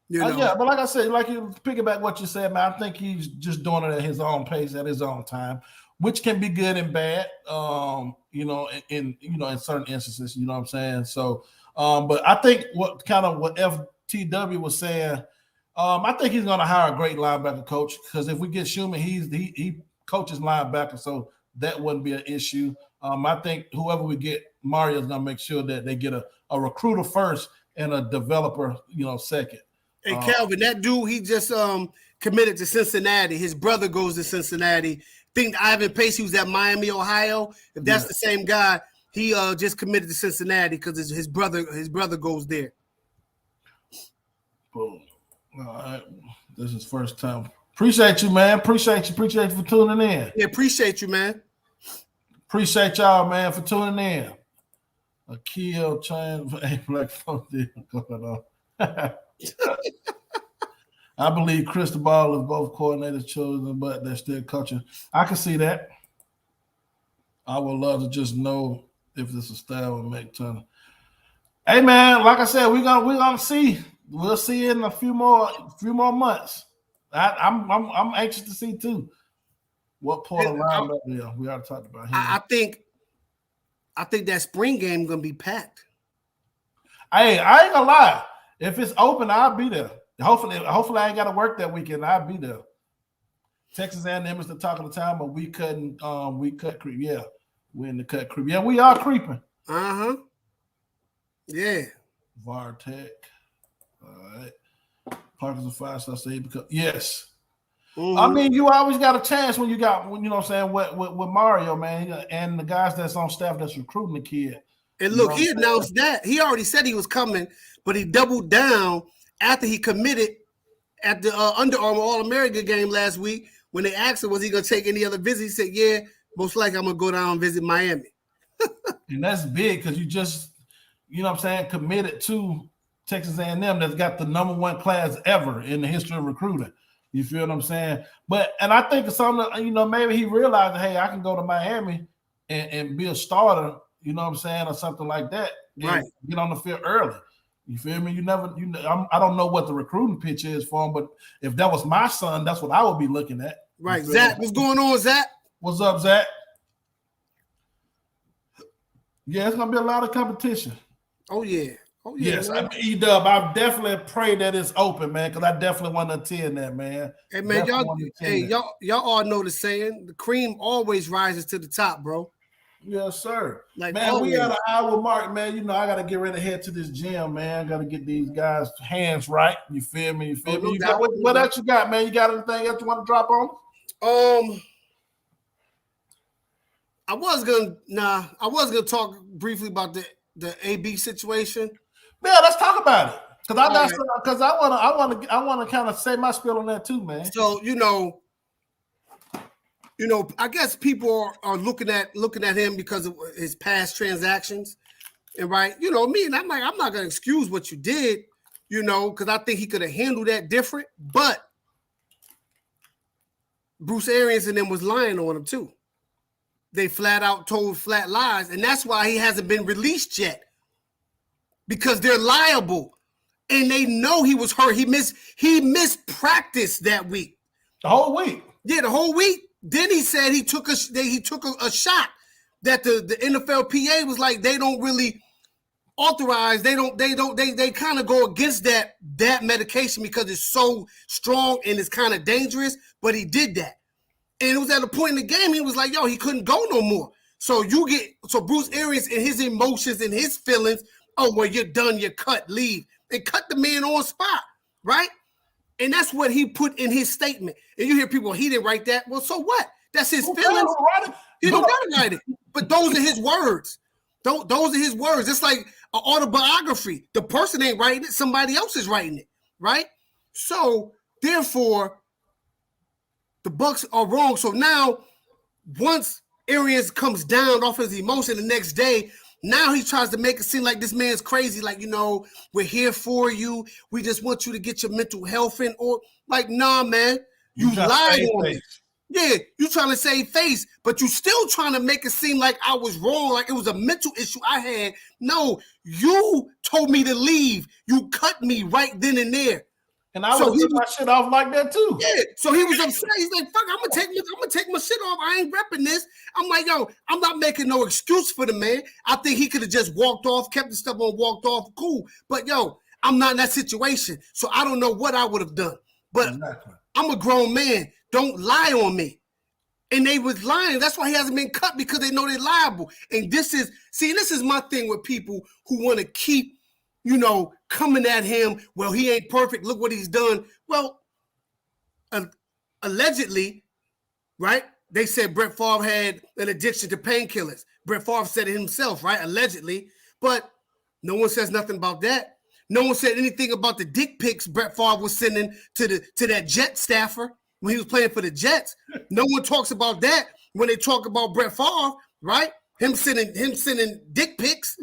yeah, but like I said, like you piggyback what you said, man. I think he's just doing it at his own pace, at his own time, which can be good and bad. In certain instances, you know what I'm saying. So, but I think what FTW was saying, I think he's going to hire a great linebacker coach, because if we get Schumann, he coaches linebacker, so that wouldn't be an issue. I think whoever we get, Mario's going to make sure that they get a recruiter first and a developer, second. Hey, Calvin, that dude, he just committed to Cincinnati. His brother goes to Cincinnati. Think Ivan Pace, who's at Miami, Ohio. If that's the same guy, he just committed to Cincinnati because his brother goes there. Boom. All right. This is first time. Appreciate you, man. Appreciate you for tuning in. Yeah, appreciate you, man. Appreciate y'all, man, for tuning in. A kill chain for a black folk deal going on. I believe Cristobal is both coordinators chosen, but they're still coaching. I can see that. I would love to just know if this is style and make ton. Hey man, like I said, we're gonna see. We'll see in a few more months. I'm anxious to see too. What Porter lined there? We already talked about him. I think that spring game gonna be packed. Hey, I ain't gonna lie. If it's open, I'll be there. Hopefully I ain't got to work that weekend. I'll be there. Texas A&M is the talk of the town, but we cut creep. Yeah, we're in the cut creep. Yeah, we are creeping. Yeah. Vartech. All right. Parkinson 5-star say because yes. Mm-hmm. I mean, you always got a chance when you know what I'm saying, with Mario, man, and the guys that's on staff that's recruiting the kid. And look, he announced that. He already said he was coming, but he doubled down after he committed at the Under Armour All-America game last week. When they asked him, was he going to take any other visits? He said, yeah, most likely I'm going to go down and visit Miami. And that's big because you just, you know what I'm saying, committed to Texas A&M that's got the #1 class ever in the history of recruiting. You feel what I'm saying? And I think it's something, you know, maybe he realized, hey, I can go to Miami and be a starter, you know what I'm saying, or something like that. Right. Get on the field early. You feel me? I don't know what the recruiting pitch is for him, but if that was my son, that's what I would be looking at. Right. Zach, what's going on, Zach? What's up, Zach? Yeah, it's going to be a lot of competition. Oh, yeah. Oh, yeah. Yes, I mean, E-Dub, I definitely pray that it's open, man, because I definitely want to attend that, man. Hey, man, y'all all know the saying, the cream always rises to the top, bro. Yes, sir. Like, man, always. We at an hour mark, man. You know, I got to get ready to head to this gym, man. I got to get these guys' hands right. You feel me? What else you got, man? You got anything else you want to drop on? I was gonna talk briefly about the AB situation. Yeah, let's talk about it. Because I want to kind of say my spiel on that too, man. So you know, I guess people are looking at him because of his past transactions, and right, you know me, and I'm like, I'm not gonna excuse what you did, you know, because I think he could have handled that different. But Bruce Arians and them was lying on him too. They flat out told flat lies, and that's why he hasn't been released yet. Because they're liable, and they know he was hurt. He missed practice that week. The whole week. Yeah, the whole week. Then he said he took a shot that the NFLPA was like they don't really authorize. They kind of go against that medication because it's so strong and it's kind of dangerous. But he did that. And it was at a point in the game, he was like, yo, he couldn't go no more. So Bruce Arians and his emotions and his feelings, oh, well, you're done, you're cut, leave. And cut the man on spot, right? And that's what he put in his statement. And you hear people, he didn't write that. Well, so what? That's his feelings. He don't got to write it. But those are his words. Those are his words. It's like an autobiography. The person ain't writing it. Somebody else is writing it, right? So, therefore, the Bucs are wrong. So now, once Arians comes down off his emotion the next day, now he tries to make it seem like this man's crazy. Like, you know, we're here for you. We just want you to get your mental health in. Or like, nah, man, you lied on me. Yeah, you trying to save face, but you still trying to make it seem like I was wrong, like it was a mental issue I had. No, you told me to leave. You cut me right then and there. And I would take my shit off like that too. Yeah. So he was upset. He's like, fuck, I'm gonna take my shit off. I ain't repping this. I'm like, yo, I'm not making no excuse for the man. I think he could have just walked off, kept the stuff on, walked off. Cool. But yo, I'm not in that situation. So I don't know what I would have done. But exactly. I'm a grown man. Don't lie on me. And they was lying. That's why he hasn't been cut, because they know they're liable. And this is my thing with people who want to keep, you know, coming at him. Well, he ain't perfect. Look what he's done. Well, allegedly, right? They said Brett Favre had an addiction to painkillers. Brett Favre said it himself, right? Allegedly. But no one says nothing about that. No one said anything about the dick pics Brett Favre was sending to that Jet staffer when he was playing for the Jets. No one talks about that when they talk about Brett Favre, right? Him sending dick pics,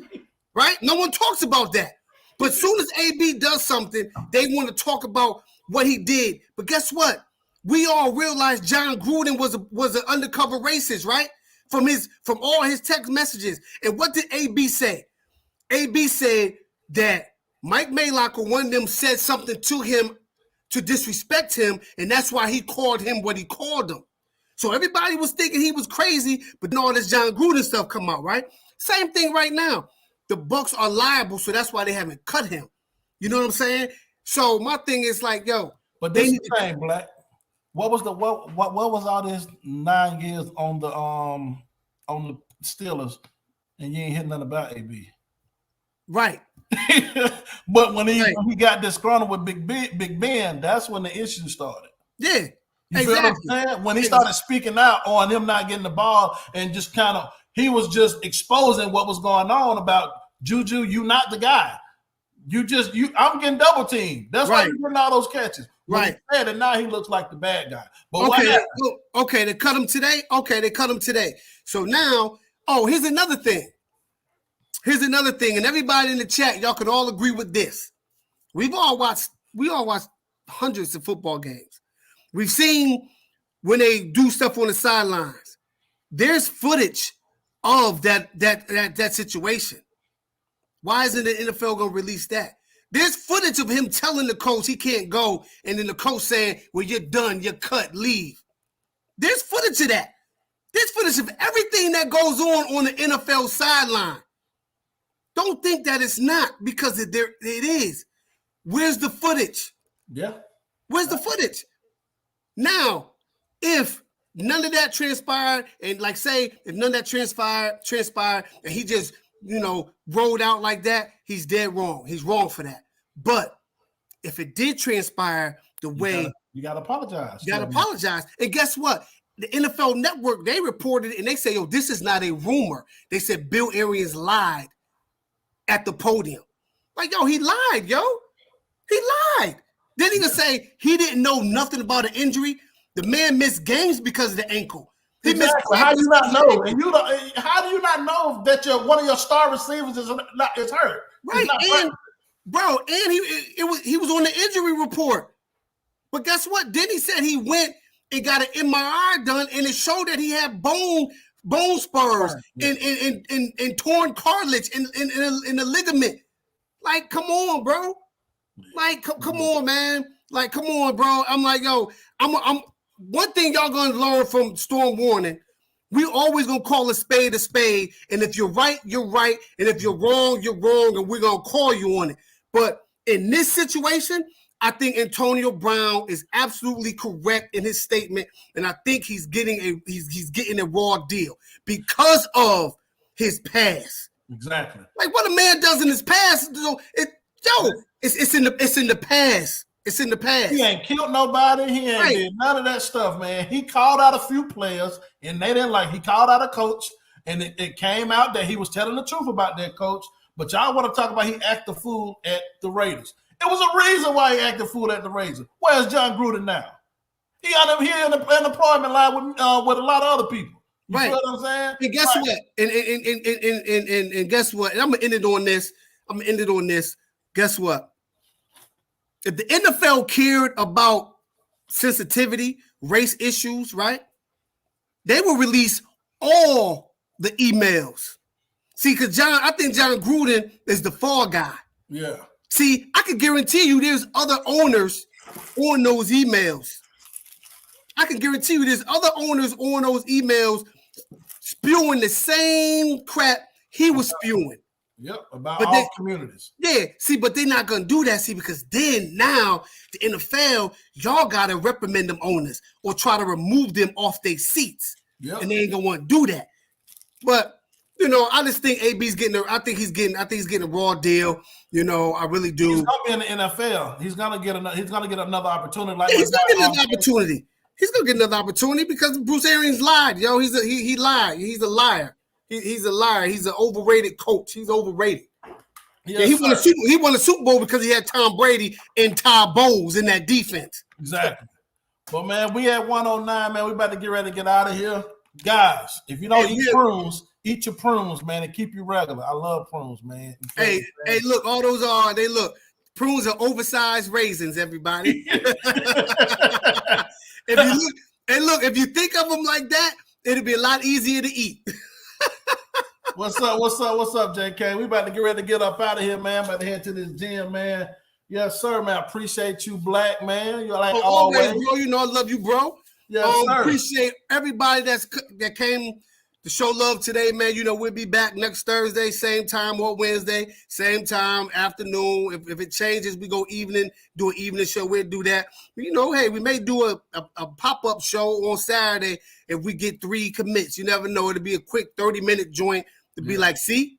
right? No one talks about that. But as soon as AB does something, they want to talk about what he did. But guess what? We all realize John Gruden was an undercover racist, right? From all his text messages. And what did AB say? AB said that Mike Mayock or one of them said something to him to disrespect him, and that's why he called him what he called him. So everybody was thinking he was crazy, but then all this John Gruden stuff come out, right? Same thing right now. The Bucs are liable, so that's why they haven't cut him. You know what I'm saying? So my thing is like, yo. But this is the thing, Black. what was all this 9 years on the Steelers, and you ain't hear nothing about AB. Right. But when he got disgruntled with Big Ben, that's when the issue started. Yeah. You feel what I'm saying? When he started speaking out on him not getting the ball and just kind of, he was just exposing what was going on about Juju, you not the guy. I'm getting double teamed. That's why you're getting all those catches. Right. He said, and now he looks like the bad guy. But okay, they cut him today. So now, here's another thing. And everybody in the chat, y'all can all agree with this. We all watched hundreds of football games. We've seen when they do stuff on the sidelines. There's footage of that situation. Why isn't the NFL going to release that? There's footage of him telling the coach he can't go, and then the coach saying, well, you're done, you're cut, leave. There's footage of that. There's footage of everything that goes on the NFL sideline. Don't think that it's not, because it is. Where's the footage? Yeah. Where's the footage? Now, if none of that transpired, and if none of that transpired, and he just, rolled out like that, he's dead wrong. He's wrong for that. But if it did transpire the way... You got to apologize. You got to apologize. And guess what? The NFL Network, they reported it, and they say, this is not a rumor. They said Bill Arians lied at the podium. Like, he lied, He lied. Then he could say he didn't know nothing about an injury. The man missed games because of the ankle. Exactly. How do you not know? And how do you not know that one of your star receivers is hurt? Right. And he was on the injury report. But guess what? Then he said he went and got an MRI done, and it showed that he had bone spurs and torn cartilage in the ligament. Like, come on, bro. Like, come on, man. Like, come on, bro. I'm like, I'm one thing y'all gonna learn from StormWarning. We always gonna call a spade, and if you're right, you're right, and if you're wrong, and we're gonna call you on it. But in this situation, I think Antonio Brown is absolutely correct in his statement, and I think he's getting a raw deal because of his past. Exactly. Like what a man does in his past, it's in the past. It's in the past. He ain't killed nobody. He ain't did none of that stuff, man. He called out a few players, and they didn't like. He called out a coach, and it came out that he was telling the truth about that coach. But y'all want to talk about he acted a fool at the Raiders. It was a reason why he acted a fool at the Raiders. Where's John Gruden now? He in the unemployment line with a lot of other people. You feel what I'm saying? And guess what? And guess what? And I'm gonna end it on this. Guess what? If the NFL cared about sensitivity, race issues, right? They will release all the emails. See, because I think John Gruden is the fall guy. Yeah. See, I can guarantee you there's other owners on those emails. I can guarantee you there's other owners on those emails spewing the same crap he was spewing. Yep, about all communities. Yeah, see, but they're not going to do that, see, because then now the NFL, y'all got to reprimand them owners or try to remove them off their seats. Yep. And they ain't going to want to do that. But, I just think AB's I think he's getting a raw deal. I really do. He's going to be in the NFL. He's going to get another opportunity. He's going to get another opportunity. He's going to get another opportunity because Bruce Arians lied. He lied. He's a liar. He's a liar. He's an overrated coach. He's overrated. Yes, he won a Super Bowl because he had Tom Brady and Todd Bowles in that defense. Exactly. But, man, we at 109, man. We about to get ready to get out of here. Guys, if you don't eat prunes, eat your prunes, man, and keep you regular. I love prunes, man. Hey, look, all those prunes are oversized raisins, everybody. If you think of them like that, it'll be a lot easier to eat. What's up, JK? We about to get ready to get up out of here, man. About to head to this gym, man. Yes, sir, man. I appreciate you, Black, man. You're like always, bro. I love you, bro. Yes, sir. Appreciate everybody that came to show love today, man. You know, we'll be back next Thursday, same time, or Wednesday, same time, afternoon. If it changes, we go evening, do an evening show. We'll do that. You know, hey, we may do a pop-up show on Saturday if we get 3 commits. You never know. It'll be a quick 30-minute joint to be like, see?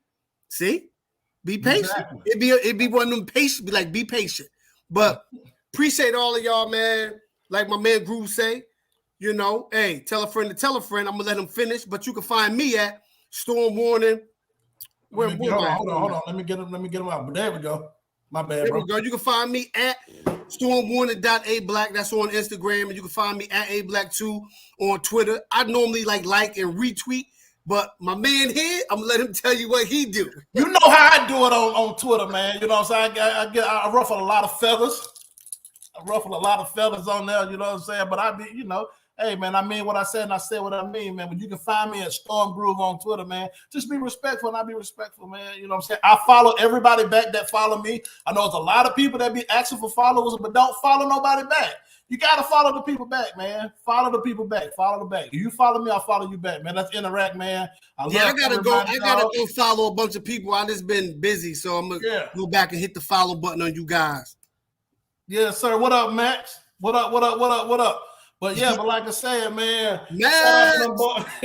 Be patient. Exactly. It'd be one of them patient, be patient. But appreciate all of y'all, man. Like my man Groove say, you know, hey, tell a friend to tell a friend. I'm gonna let him finish, but you can find me at StormWarning. Hold on. Let me get him out. But there we go. My bad, bro. There we go. You can find me at StormWarning.ablack. That's on Instagram, and you can find me at ablack2 on Twitter. I normally like and retweet, but my man here, I'm gonna let him tell you what he do. You know how I do it on Twitter, man. You know what I'm saying? I ruffle a lot of feathers. On there, you know what I'm saying? But I be, you know, hey, man, I mean what I said, and I said what I mean, man. But you can find me at Storm Groove on Twitter, man. Just be respectful, and I be respectful, man. You know what I'm saying? I follow everybody back that follow me. I know there's a lot of people that be asking for followers, but don't follow nobody back. You got to follow the people back, man. Follow the people back. Follow the back. If you follow me, I'll follow you back, man. Let's interact, man. I gotta go follow a bunch of people. I just been busy, so I'm gonna go back and hit the follow button on you guys. Yeah, sir. What up, Max? What up? But yeah, but like I said, man,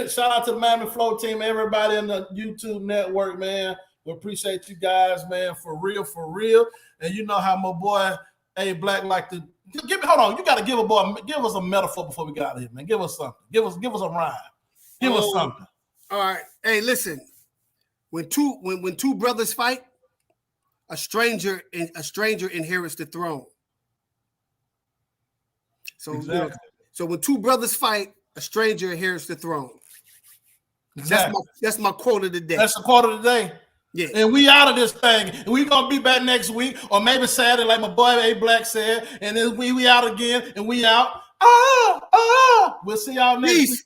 shout out to the Miami Flow team, everybody in the YouTube network, man. We appreciate you guys, man, for real. And you know how my boy A Black like to hold on. You got to give us a metaphor before we get out of here, man. Give us something. Give us a rhyme. Give us something. All right. Hey, listen. When two brothers fight, a stranger inherits the throne. So, exactly. So when two brothers fight, a stranger inherits the throne. Exactly. That's my quote of the day. That's the quote of the day. Yeah. And we out of this thing. And we gonna be back next week, or maybe Saturday, like my boy A Black said. And then we out again, and we out. We'll see y'all next week.